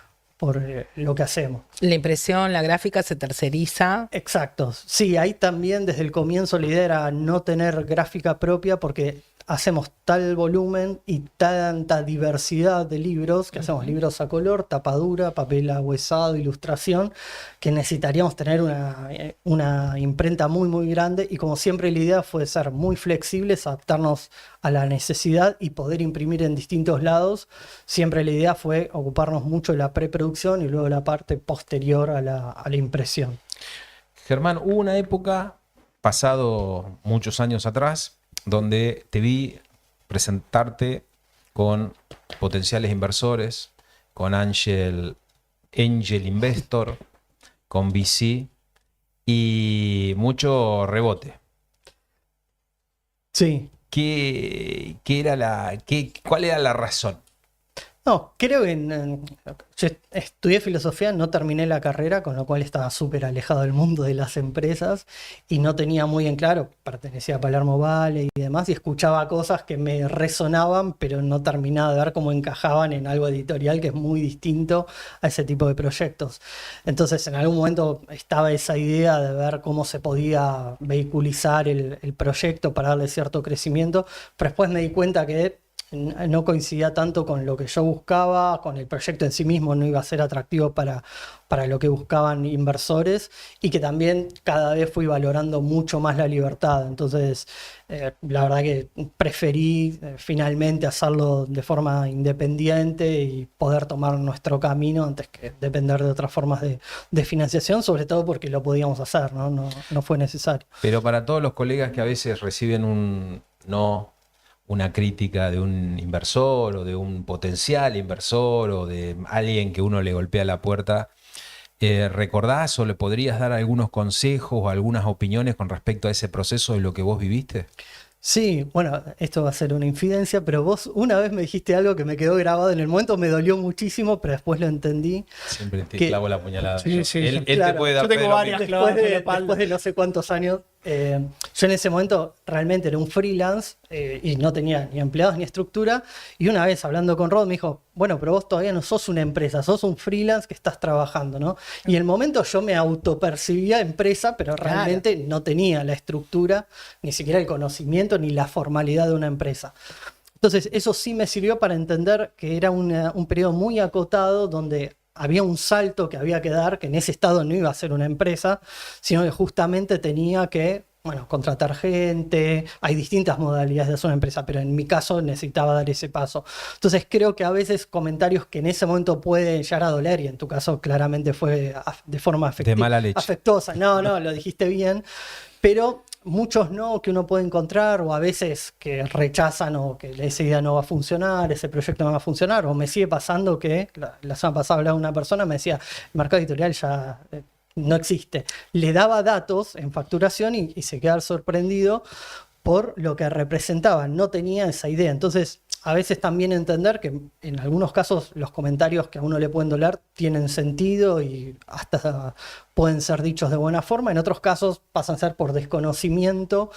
lo que hacemos. La impresión, la gráfica se terceriza. Exacto. Sí, ahí también desde el comienzo la idea era no tener gráfica propia porque hacemos tal volumen y tanta diversidad de libros, que hacemos libros a color, tapadura, papel ahuesado, ilustración, que necesitaríamos tener una imprenta muy muy grande, y como siempre la idea fue ser muy flexibles, adaptarnos a la necesidad y poder imprimir en distintos lados. Siempre la idea fue ocuparnos mucho de la preproducción y luego la parte posterior a la impresión. Germán, hubo una época, pasado muchos años atrás, donde te vi presentarte con potenciales inversores, con Angel Investor, con VC y mucho rebote. Sí. ¿Cuál era la razón? No, creo que yo estudié filosofía, no terminé la carrera, con lo cual estaba súper alejado del mundo de las empresas y no tenía muy en claro, pertenecía a Palermo Valley y demás, y escuchaba cosas que me resonaban, pero no terminaba de ver cómo encajaban en algo editorial que es muy distinto a ese tipo de proyectos. Entonces, en algún momento estaba esa idea de ver cómo se podía vehiculizar el proyecto para darle cierto crecimiento, pero después me di cuenta que no coincidía tanto con lo que yo buscaba, con el proyecto en sí mismo no iba a ser atractivo para lo que buscaban inversores, y que también cada vez fui valorando mucho más la libertad. Entonces, la verdad que preferí finalmente hacerlo de forma independiente y poder tomar nuestro camino antes que depender de otras formas de financiación, sobre todo porque lo podíamos hacer, ¿no? No fue necesario. Pero para todos los colegas que a veces reciben una crítica de un inversor o de un potencial inversor o de alguien que uno le golpea la puerta, ¿recordás o le podrías dar algunos consejos o algunas opiniones con respecto a ese proceso de lo que vos viviste? Sí, bueno, esto va a ser una infidencia, pero vos una vez me dijiste algo que me quedó grabado en el momento, me dolió muchísimo, pero después lo entendí. Siempre te clavo la puñalada. Sí, sí, Él claro. te puede dar Yo tengo fe de lo varias mismo. clavadas en la Después de no sé cuántos años, yo en ese momento realmente era un freelance y no tenía ni empleados ni estructura, y una vez hablando con Rod me dijo, bueno, pero vos todavía no sos una empresa, sos un freelance que estás trabajando, ¿no? Y en el momento yo me autopercibía empresa, pero realmente no tenía la estructura, ni siquiera el conocimiento, ni la formalidad de una empresa. Entonces eso sí me sirvió para entender que era un periodo muy acotado donde había un salto que había que dar, que en ese estado no iba a ser una empresa, sino que justamente tenía que, bueno, contratar gente. Hay distintas modalidades de hacer una empresa, pero en mi caso necesitaba dar ese paso. Entonces creo que a veces comentarios que en ese momento pueden llegar a doler, y en tu caso claramente fue de forma De mala leche. afectuosa. No, lo dijiste bien, pero muchos no que uno puede encontrar, o a veces que rechazan o que esa idea no va a funcionar, ese proyecto no va a funcionar, o me sigue pasando que la semana pasada hablaba una persona, me decía, el mercado editorial ya no existe. Le daba datos en facturación y se quedaba sorprendido por lo que representaban, no tenía esa idea. Entonces, a veces también entender que en algunos casos los comentarios que a uno le pueden doler tienen sentido y hasta pueden ser dichos de buena forma, en otros casos pasan a ser por desconocimiento,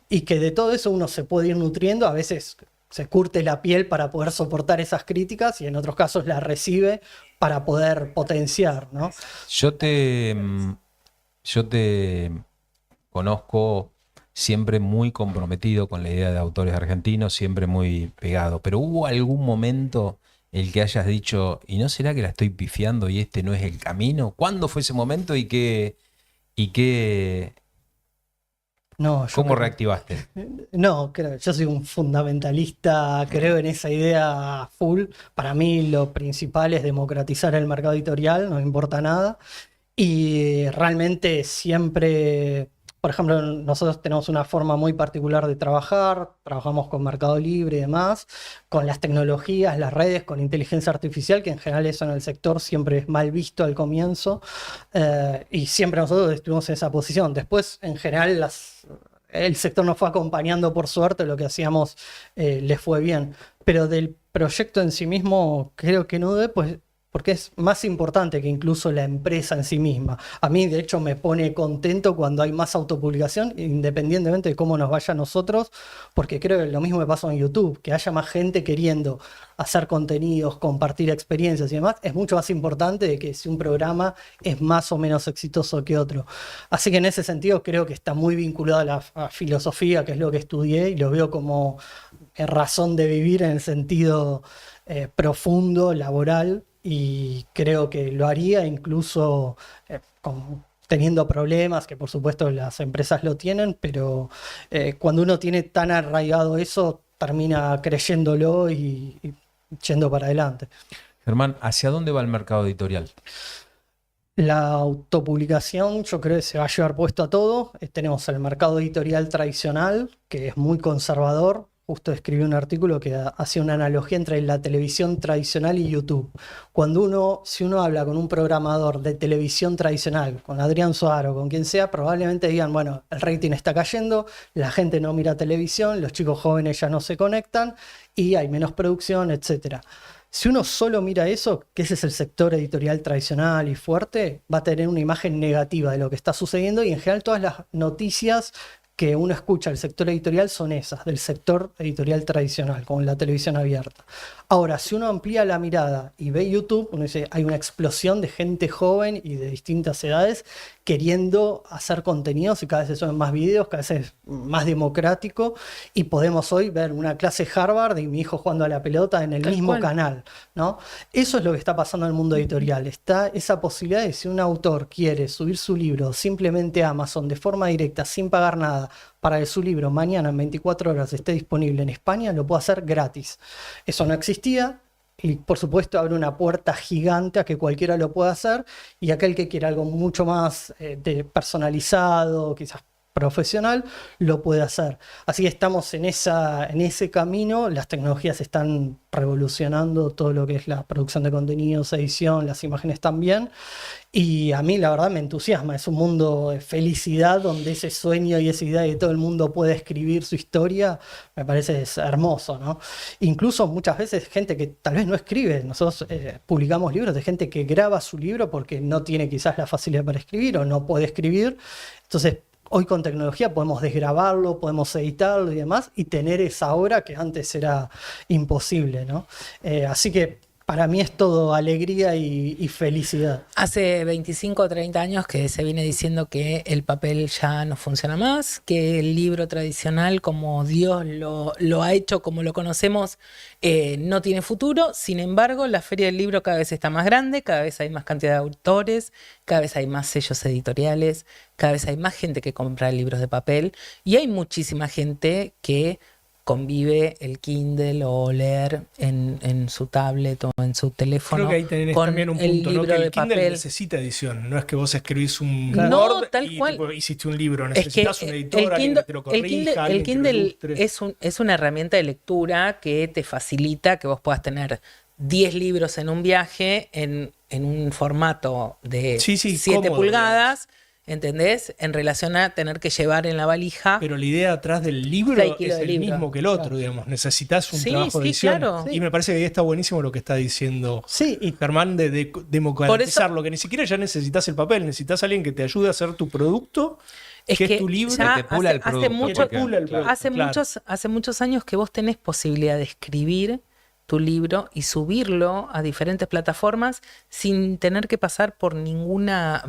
y que de todo eso uno se puede ir nutriendo, a veces se curte la piel para poder soportar esas críticas y en otros casos las recibe para poder potenciar, ¿no? Yo te conozco siempre muy comprometido con la idea de autores argentinos, siempre muy pegado. Pero ¿hubo algún momento en el que hayas dicho, ¿y no será que la estoy pifiando y este no es el camino? ¿Cuándo fue ese momento y No, cómo reactivaste? No, yo soy un fundamentalista, creo en esa idea full. Para mí lo principal es democratizar el mercado editorial, no me importa nada. Y realmente siempre, por ejemplo, nosotros tenemos una forma muy particular de trabajar, trabajamos con Mercado Libre y demás, con las tecnologías, las redes, con inteligencia artificial, que en general eso en el sector siempre es mal visto al comienzo, y siempre nosotros estuvimos en esa posición. Después, en general, el sector nos fue acompañando, por suerte, lo que hacíamos les fue bien. Pero del proyecto en sí mismo, creo que no debe, pues porque es más importante que incluso la empresa en sí misma. A mí, de hecho, me pone contento cuando hay más autopublicación, independientemente de cómo nos vaya a nosotros, porque creo que lo mismo me pasó en YouTube, que haya más gente queriendo hacer contenidos, compartir experiencias y demás, es mucho más importante de que si un programa es más o menos exitoso que otro. Así que en ese sentido creo que está muy vinculado a la filosofía, que es lo que estudié, y lo veo como razón de vivir en el sentido profundo, laboral, y creo que lo haría incluso teniendo problemas, que por supuesto las empresas lo tienen, pero cuando uno tiene tan arraigado eso, termina creyéndolo y yendo para adelante. Germán, ¿hacia dónde va el mercado editorial? La autopublicación yo creo que se va a llevar puesto a todo. Tenemos el mercado editorial tradicional, que es muy conservador. Justo escribí un artículo que hacía una analogía entre la televisión tradicional y YouTube. Si uno habla con un programador de televisión tradicional, con Adrián Suárez o con quien sea, probablemente digan, bueno, el rating está cayendo, la gente no mira televisión, los chicos jóvenes ya no se conectan y hay menos producción, etcétera. Si uno solo mira eso, que ese es el sector editorial tradicional y fuerte, va a tener una imagen negativa de lo que está sucediendo, y en general todas las noticias que uno escucha del sector editorial son esas, del sector editorial tradicional, como la televisión abierta. Ahora, si uno amplía la mirada y ve YouTube, uno dice, hay una explosión de gente joven y de distintas edades queriendo hacer contenidos, y cada vez se suben más videos, cada vez es más democrático, y podemos hoy ver una clase Harvard y mi hijo jugando a la pelota en el mismo canal, ¿no? Eso es lo que está pasando en el mundo editorial. Está esa posibilidad de, si un autor quiere subir su libro simplemente a Amazon de forma directa, sin pagar nada, para que su libro mañana en 24 horas esté disponible en España, lo puede hacer gratis. Eso no existía, y por supuesto abre una puerta gigante a que cualquiera lo pueda hacer, y aquel que quiera algo mucho más personalizado, quizás profesional, lo puede hacer. Así que estamos en ese camino. Las tecnologías están revolucionando todo lo que es la producción de contenidos, edición, las imágenes también. Y a mí la verdad me entusiasma. Es un mundo de felicidad donde ese sueño y esa idea de que todo el mundo puede escribir su historia, me parece es hermoso, ¿no? Incluso muchas veces gente que tal vez no escribe. Nosotros publicamos libros de gente que graba su libro porque no tiene quizás la facilidad para escribir o no puede escribir. Entonces, hoy con tecnología podemos desgrabarlo, podemos editarlo y demás, y tener esa obra que antes era imposible, ¿no? Así que para mí es todo alegría y felicidad. Hace 25 o 30 años que se viene diciendo que el papel ya no funciona más, que el libro tradicional, como Dios lo ha hecho, como lo conocemos, no tiene futuro. Sin embargo, la Feria del Libro cada vez está más grande, cada vez hay más cantidad de autores, cada vez hay más sellos editoriales, cada vez hay más gente que compra libros de papel, y hay muchísima gente que convive el Kindle o leer en su tablet o en su teléfono. Creo que ahí tenés con también un el punto, ¿no? libro Que de el Kindle papel. necesita edición. No es que vos escribís un No, Word tal y cual. tipo, hiciste un libro. Es que Necesitas un editor, alguien que te lo corrija, el alguien que lo Kindle ilustre. es una herramienta de lectura que te facilita que vos puedas tener 10 libros en un viaje en un formato de Sí, 7 cómodo, pulgadas, ¿entendés? En relación a tener que llevar en la valija. Pero la idea atrás del libro 6 es kilos de el libro. mismo que el otro, Claro. digamos. Necesitas un Sí, trabajo de sí, edición. claro. Y me parece que ahí está buenísimo lo que está diciendo Sí, y Germán, de Por democratizar eso- lo que ni siquiera ya necesitas el papel, necesitas a alguien que te ayude a hacer tu producto, Es que que es tu libro. ya Que te pula el producto, mucho, porque- pula el producto, hace claro. hace muchos años que vos tenés posibilidad de escribir tu libro y subirlo a diferentes plataformas sin tener que pasar por ninguna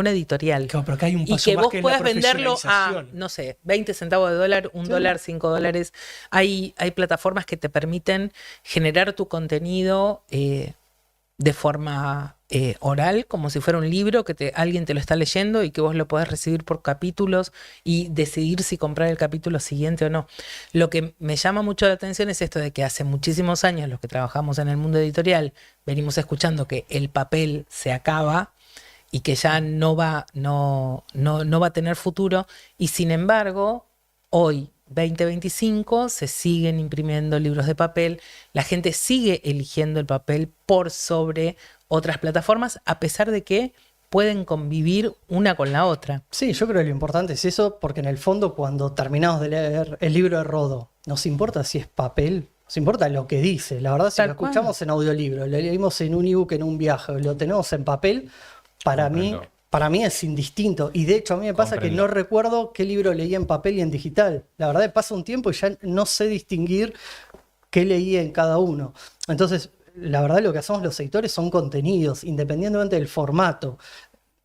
editorial. Claro, pero acá hay un Y paso que más vos que es la puedas venderlo a, profesionalización. no sé, 20 centavos de dólar, $1, $5. Hay plataformas que te permiten generar tu contenido de forma oral, como si fuera un libro que alguien te lo está leyendo y que vos lo podés recibir por capítulos y decidir si comprar el capítulo siguiente o no. Lo que me llama mucho la atención es esto de que hace muchísimos años los que trabajamos en el mundo editorial venimos escuchando que el papel se acaba y que ya no va a tener futuro, y sin embargo, hoy 2025 se siguen imprimiendo libros de papel, la gente sigue eligiendo el papel por sobre otras plataformas, a pesar de que pueden convivir una con la otra. sí, yo creo que lo importante es eso, porque en el fondo cuando terminamos de leer el libro de Rodo, nos importa si es papel nos importa lo que dice. La verdad, si Tal lo cual. escuchamos en audiolibro, lo leímos en un ebook en un viaje, lo tenemos en papel, Comprendo. para mí es indistinto. Y de hecho, a mí me pasa que Comprendo. no recuerdo qué libro leí en papel y en digital. La verdad, pasa un tiempo y ya no sé distinguir qué leí en cada uno. Entonces, la verdad, lo que hacemos los editores son contenidos, independientemente del formato.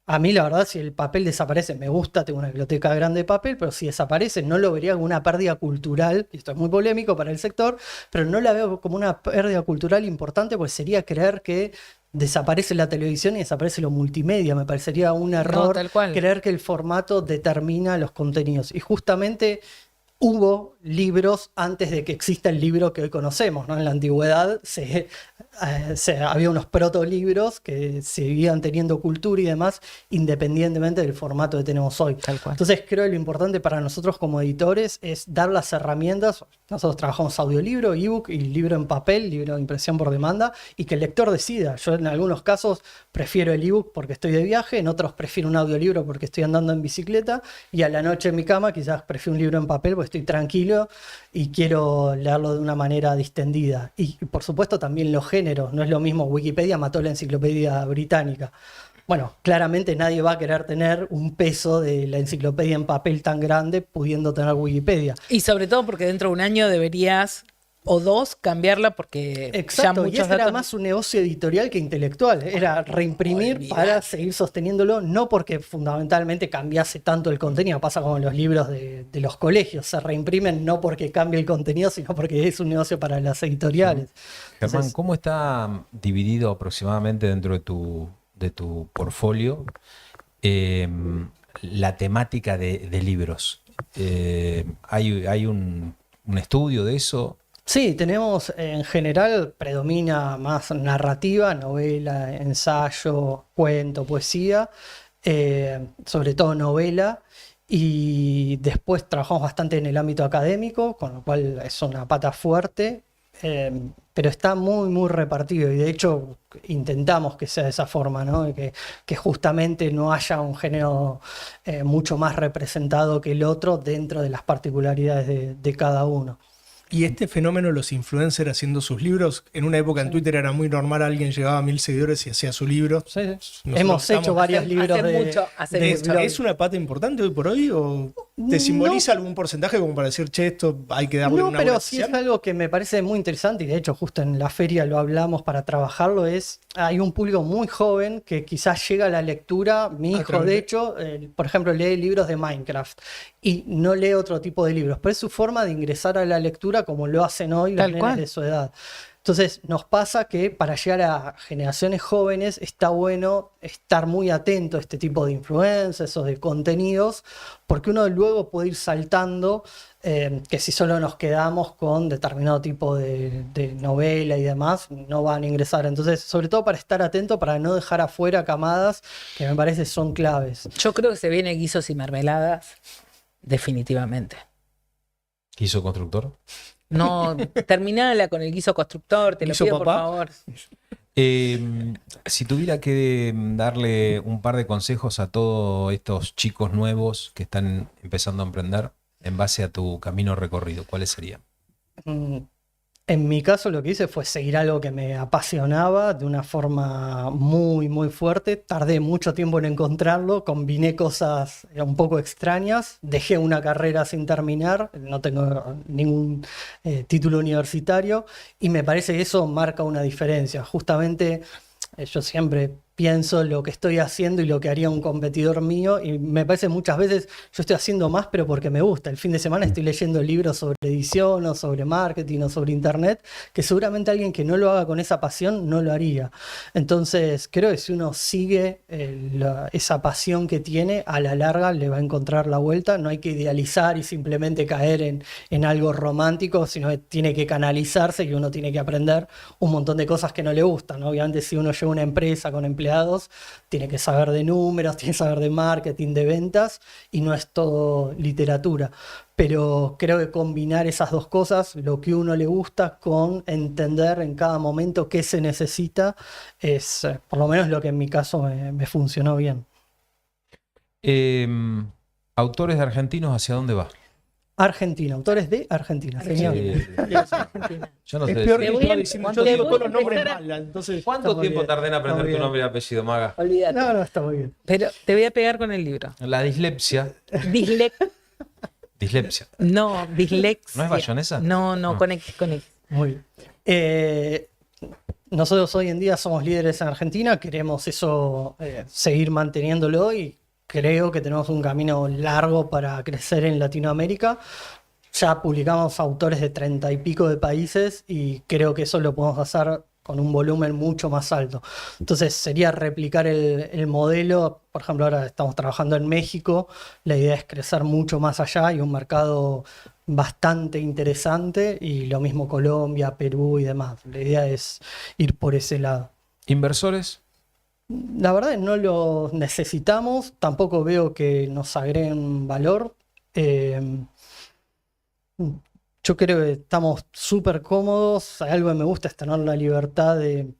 A mí, la verdad, si el papel desaparece, me gusta, tengo una biblioteca grande de papel, pero si desaparece, no lo vería como una pérdida cultural, y esto es muy polémico para el sector, pero no la veo como una pérdida cultural importante, pues sería creer que desaparece la televisión y desaparece lo multimedia. Me parecería un error tal cual. creer que el formato determina los contenidos. Y justamente hubo libros antes de que exista el libro que hoy conocemos, ¿no? En la antigüedad había unos protolibros que seguían teniendo cultura y demás, independientemente del formato que tenemos hoy. Tal cual. Entonces creo que lo importante para nosotros como editores es dar las herramientas. Nosotros trabajamos audiolibro, ebook y libro en papel, libro de impresión por demanda, y que el lector decida. Yo en algunos casos prefiero el ebook porque estoy de viaje, en otros prefiero un audiolibro porque estoy andando en bicicleta, y a la noche en mi cama quizás prefiero un libro en papel porque estoy tranquilo y quiero leerlo de una manera distendida. Y por supuesto también los géneros. No es lo mismo, Wikipedia mató la enciclopedia británica. Bueno, claramente nadie va a querer tener un peso de la enciclopedia en papel tan grande pudiendo tener Wikipedia. Y sobre todo porque dentro de un año deberías, o dos, cambiarla porque Exacto, ya y muchos ese era datos... más un negocio editorial que intelectual. Era reimprimir olvidate. para seguir sosteniéndolo, no porque fundamentalmente cambiase tanto el contenido. Pasa como en los libros de los colegios, se reimprimen no porque cambie el contenido, sino porque es un negocio para las editoriales. Germán, Entonces, ¿cómo está dividido aproximadamente dentro de tu portfolio eh, la temática de libros? ¿Hay un estudio de eso? sí, tenemos en general, predomina más narrativa, novela, ensayo, cuento, poesía, sobre todo novela, y después trabajamos bastante en el ámbito académico, con lo cual es una pata fuerte, pero está muy, muy repartido, y de hecho intentamos que sea de esa forma, ¿no? Que justamente no haya un género mucho más representado que el otro dentro de las particularidades de cada uno. Y este fenómeno, los influencers haciendo sus libros, en una época en Twitter era muy normal, alguien llegaba a 1000 seguidores y hacía su libro. Sí, Nosotros hemos hecho estamos- varios libros hace de... mucho, hace de mucho. blog. ¿Es una pata importante hoy por hoy o te No. simboliza algún porcentaje como para decir, che, esto hay que darle No, una pero buena sí es atención? algo que me parece muy interesante, y de hecho justo en la feria lo hablamos para trabajarlo, hay un público muy joven que quizás llega a la lectura. Mi A hijo través de de- hecho, por ejemplo, lee libros de Minecraft y no lee otro tipo de libros, pero es su forma de ingresar a la lectura como lo hacen hoy los Tal nenes cual. de su edad. Entonces nos pasa que para llegar a generaciones jóvenes está bueno estar muy atento a este tipo de influencers o de contenidos, porque uno luego puede ir saltando, que si solo nos quedamos con determinado tipo de novela y demás, no van a ingresar. Entonces, sobre todo para estar atento, para no dejar afuera camadas que me parece son claves. Yo creo que se vienen guisos y mermeladas, definitivamente. ¿Quiso constructor? No, terminala con el guiso constructor, te lo ¿Guiso pido por papá? favor. Si tuviera que darle un par de consejos a todos estos chicos nuevos que están empezando a emprender en base a tu camino recorrido, ¿cuáles serían? Mm, En mi caso lo que hice fue seguir algo que me apasionaba de una forma muy, muy fuerte. Tardé mucho tiempo en encontrarlo, combiné cosas un poco extrañas, dejé una carrera sin terminar, no tengo ningún título universitario, y me parece que eso marca una diferencia. Justamente yo siempre pienso lo que estoy haciendo y lo que haría un competidor mío, y me parece muchas veces yo estoy haciendo más pero porque me gusta. El fin de semana estoy leyendo libros sobre edición o sobre marketing o sobre internet, que seguramente alguien que no lo haga con esa pasión no lo haría. Entonces creo que si uno sigue esa pasión que tiene, a la larga le va a encontrar la vuelta. No hay que idealizar y simplemente caer en algo romántico, sino que tiene que canalizarse y uno tiene que aprender un montón de cosas que no le gustan, ¿no? Obviamente si uno lleva una empresa con empleados, tiene que saber de números, tiene que saber de marketing, de ventas, y no es todo literatura. Pero creo que combinar esas dos cosas, lo que uno le gusta con entender en cada momento qué se necesita, es por lo menos lo que en mi caso me funcionó bien. Autores de argentinos, ¿hacia dónde va? Argentina, autores de Argentina, señor. Argentina. Yo no Es sé. peor Te que voy yo a- diciendo, te yo digo voy todos a los nombres empezar a- mal, entonces... ¿Cuánto Está muy tiempo bien, tardé en está aprender muy tu bien. nombre y apellido, Maga? Olvídate. No, está muy bien. Pero te voy a pegar con el libro. La dislexia. Dislexia. No, dislexia. ¿No es bayonesa? No, No. con X, con X. Muy bien. Nosotros hoy en día somos líderes en Argentina, queremos eso, seguir manteniéndolo y creo que tenemos un camino largo para crecer en Latinoamérica. Ya publicamos autores de 30 y pico de países y creo que eso lo podemos hacer con un volumen mucho más alto. Entonces sería replicar el modelo. Por ejemplo, ahora estamos trabajando en México. La idea es crecer mucho más allá y un mercado bastante interesante. Y lo mismo Colombia, Perú y demás. La idea es ir por ese lado. ¿Inversores? La verdad es que no lo necesitamos. Tampoco veo que nos agreguen valor. Yo creo que estamos súper cómodos. Algo que me gusta es tener la libertad de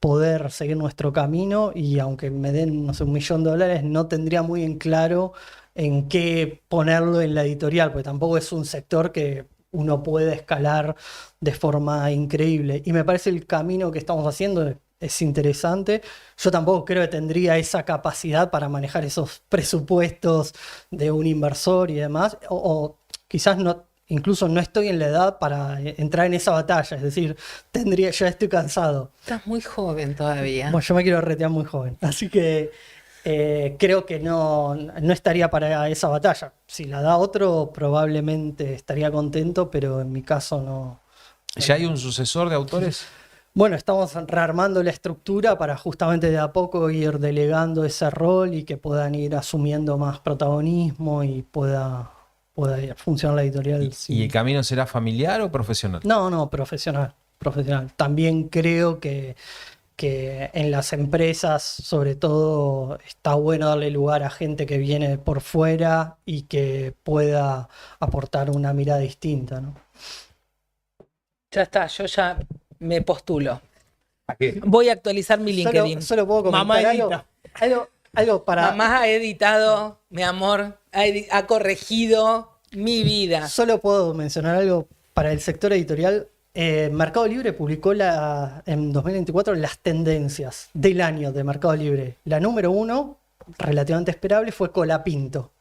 poder seguir nuestro camino y aunque me den, no sé, $1.000.000, no tendría muy en claro en qué ponerlo en la editorial, porque tampoco es un sector que uno puede escalar de forma increíble. Y me parece el camino que estamos haciendo es interesante. Yo tampoco creo que tendría esa capacidad para manejar esos presupuestos de un inversor y demás, o quizás no. Incluso no estoy en la edad para entrar en esa batalla, es decir, ya estoy cansado. Estás muy joven todavía. Bueno, yo me quiero retirar muy joven, así que creo que no estaría para esa batalla. Si la da otro, probablemente estaría contento, pero en mi caso no. ¿Ya hay un sucesor de autores? Bueno, estamos rearmando la estructura para justamente de a poco ir delegando ese rol y que puedan ir asumiendo más protagonismo y pueda funcionar la editorial. ¿Y el camino será familiar o profesional? No, profesional. También creo que en las empresas, sobre todo, está bueno darle lugar a gente que viene por fuera y que pueda aportar una mirada distinta, ¿no? Ya está, yo ya me postulo. ¿A qué? Voy a actualizar mi LinkedIn. Solo puedo comentar Mamá algo, edita. algo para... Mamá ha editado, mi amor, ha corregido mi vida. Solo puedo mencionar algo para el sector editorial. Mercado Libre publicó en 2024 las tendencias del año de Mercado Libre. La número 1, relativamente esperable, fue Colapinto.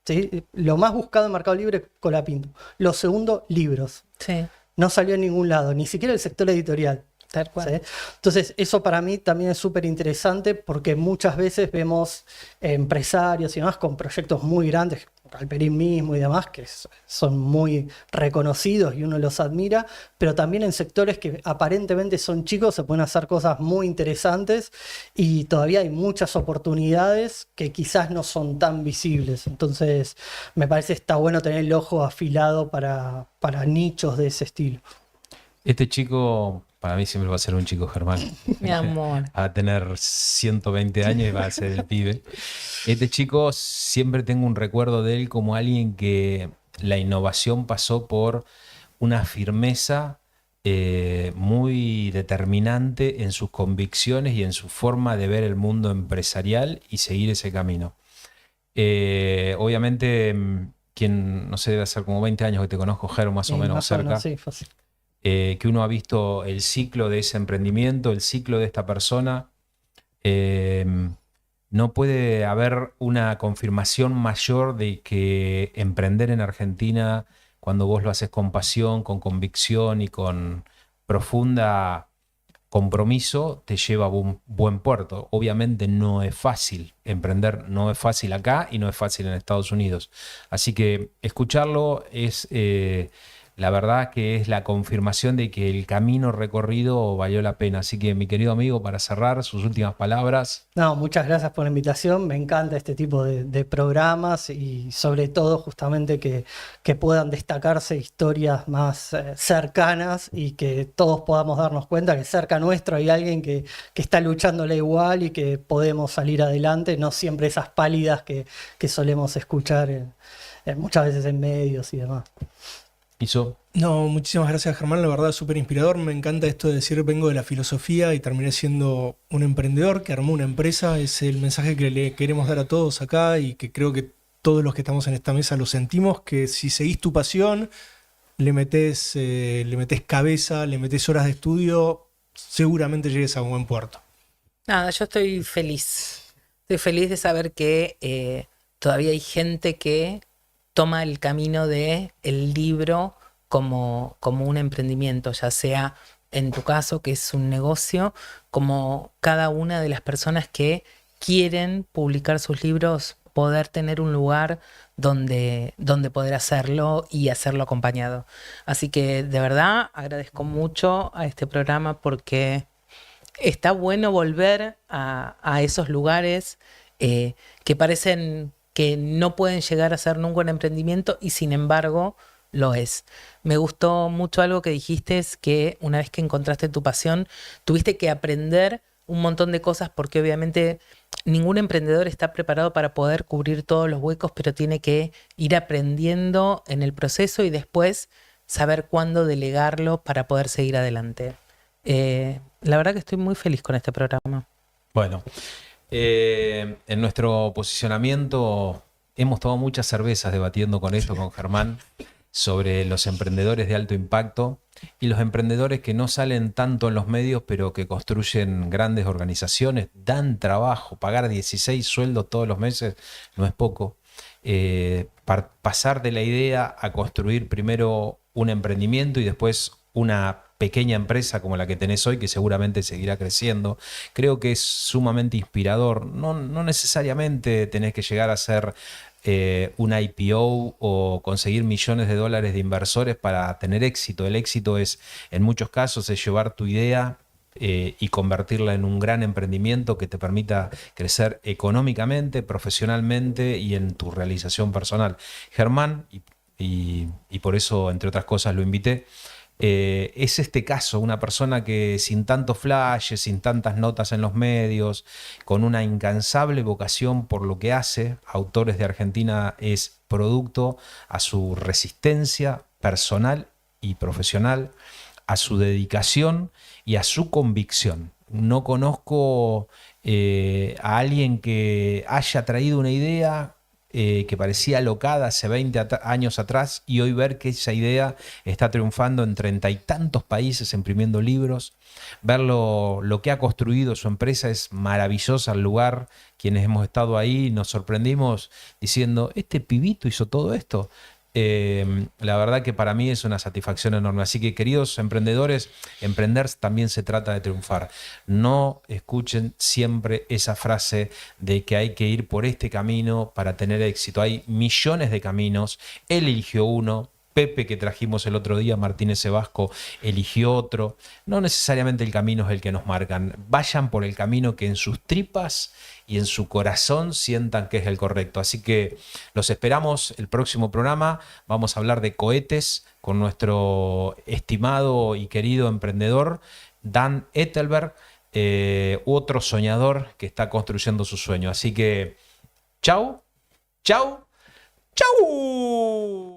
¿Sí? Lo más buscado en Mercado Libre, Colapinto. Lo segundo, libros. Sí, No salió en ningún lado, ni siquiera el sector editorial. tal cual. ¿Sí? Entonces, eso para mí también es súper interesante porque muchas veces vemos empresarios y demás con proyectos muy grandes, Alperín mismo y demás, que son muy reconocidos y uno los admira, pero también en sectores que aparentemente son chicos se pueden hacer cosas muy interesantes y todavía hay muchas oportunidades que quizás no son tan visibles. Entonces, me parece que está bueno tener el ojo afilado para nichos de ese estilo. Este chico, para mí siempre va a ser un chico, Germán. Mi amor. Va a tener 120 años y va a ser el pibe. Este chico, siempre tengo un recuerdo de él como alguien que la innovación pasó por una firmeza muy determinante en sus convicciones y en su forma de ver el mundo empresarial y seguir ese camino. Obviamente, quien, no sé, debe ser como 20 años que te conozco, Ger, más o menos Más o cerca. menos, sí, fácil. Que uno ha visto el ciclo de ese emprendimiento, el ciclo de esta persona. No puede haber una confirmación mayor de que emprender en Argentina, cuando vos lo haces con pasión, con convicción y con profunda compromiso, te lleva a un buen puerto. Obviamente no es fácil emprender, no es fácil acá y no es fácil en Estados Unidos. Así que escucharlo es... la verdad que es la confirmación de que el camino recorrido valió la pena. Así que, mi querido amigo, para cerrar, sus últimas palabras. No, muchas gracias por la invitación. Me encanta este tipo de programas y sobre todo justamente que puedan destacarse historias más cercanas y que todos podamos darnos cuenta que cerca nuestro hay alguien que está luchándola igual y que podemos salir adelante, no siempre esas pálidas que solemos escuchar muchas veces en medios y demás. Hizo. No, muchísimas gracias, Germán, la verdad súper inspirador. Me encanta esto de decir vengo de la filosofía y terminé siendo un emprendedor que armó una empresa. Es el mensaje que le queremos dar a todos acá y que creo que todos los que estamos en esta mesa lo sentimos, que si seguís tu pasión, le metés cabeza, le metés horas de estudio, seguramente llegues a un buen puerto. Nada, yo estoy feliz. Estoy feliz de saber que todavía hay gente que toma el camino de el libro como un emprendimiento, ya sea en tu caso, que es un negocio, como cada una de las personas que quieren publicar sus libros, poder tener un lugar donde poder hacerlo y hacerlo acompañado. Así que de verdad agradezco mucho a este programa porque está bueno volver a esos lugares que parecen que no pueden llegar a ser nunca un emprendimiento y sin embargo lo es. Me gustó mucho algo que dijiste, es que una vez que encontraste tu pasión, tuviste que aprender un montón de cosas porque obviamente ningún emprendedor está preparado para poder cubrir todos los huecos, pero tiene que ir aprendiendo en el proceso y después saber cuándo delegarlo para poder seguir adelante. La verdad que estoy muy feliz con este programa. Bueno, en nuestro posicionamiento hemos tomado muchas cervezas debatiendo con esto, con Germán, sobre los emprendedores de alto impacto y los emprendedores que no salen tanto en los medios, pero que construyen grandes organizaciones, dan trabajo. Pagar 16 sueldos todos los meses no es poco. Pasar de la idea a construir primero un emprendimiento y después una pequeña empresa como la que tenés hoy, que seguramente seguirá creciendo, creo que es sumamente inspirador. No necesariamente tenés que llegar a ser un IPO o conseguir millones de dólares de inversores para tener éxito. El éxito es, en muchos casos, es llevar tu idea y convertirla en un gran emprendimiento que te permita crecer económicamente, profesionalmente y en tu realización personal. Germán, y por eso, entre otras cosas, lo invité, es este caso, una persona que sin tantos flashes, sin tantas notas en los medios, con una incansable vocación por lo que hace. Autores de Argentina es producto a su resistencia personal y profesional, a su dedicación y a su convicción. No conozco a alguien que haya traído una idea que parecía alocada hace 20 años atrás y hoy ver que esa idea está triunfando en 30 y tantos países, imprimiendo libros. Ver lo que ha construido su empresa es maravilloso. Al lugar, quienes hemos estado ahí nos sorprendimos diciendo, ¿este pibito hizo todo esto? La verdad que para mí es una satisfacción enorme. Así que, queridos emprendedores, emprender también se trata de triunfar. No escuchen siempre esa frase de que hay que ir por este camino para tener éxito. Hay millones de caminos. Él eligió uno. Pepe, que trajimos el otro día, Martínez Sebasco, eligió otro. No necesariamente el camino es el que nos marcan. Vayan por el camino que en sus tripas y en su corazón sientan que es el correcto. Así que los esperamos el próximo programa. Vamos a hablar de cohetes con nuestro estimado y querido emprendedor Dan Ettelberg, otro soñador que está construyendo su sueño. Así que chau, chau, chau.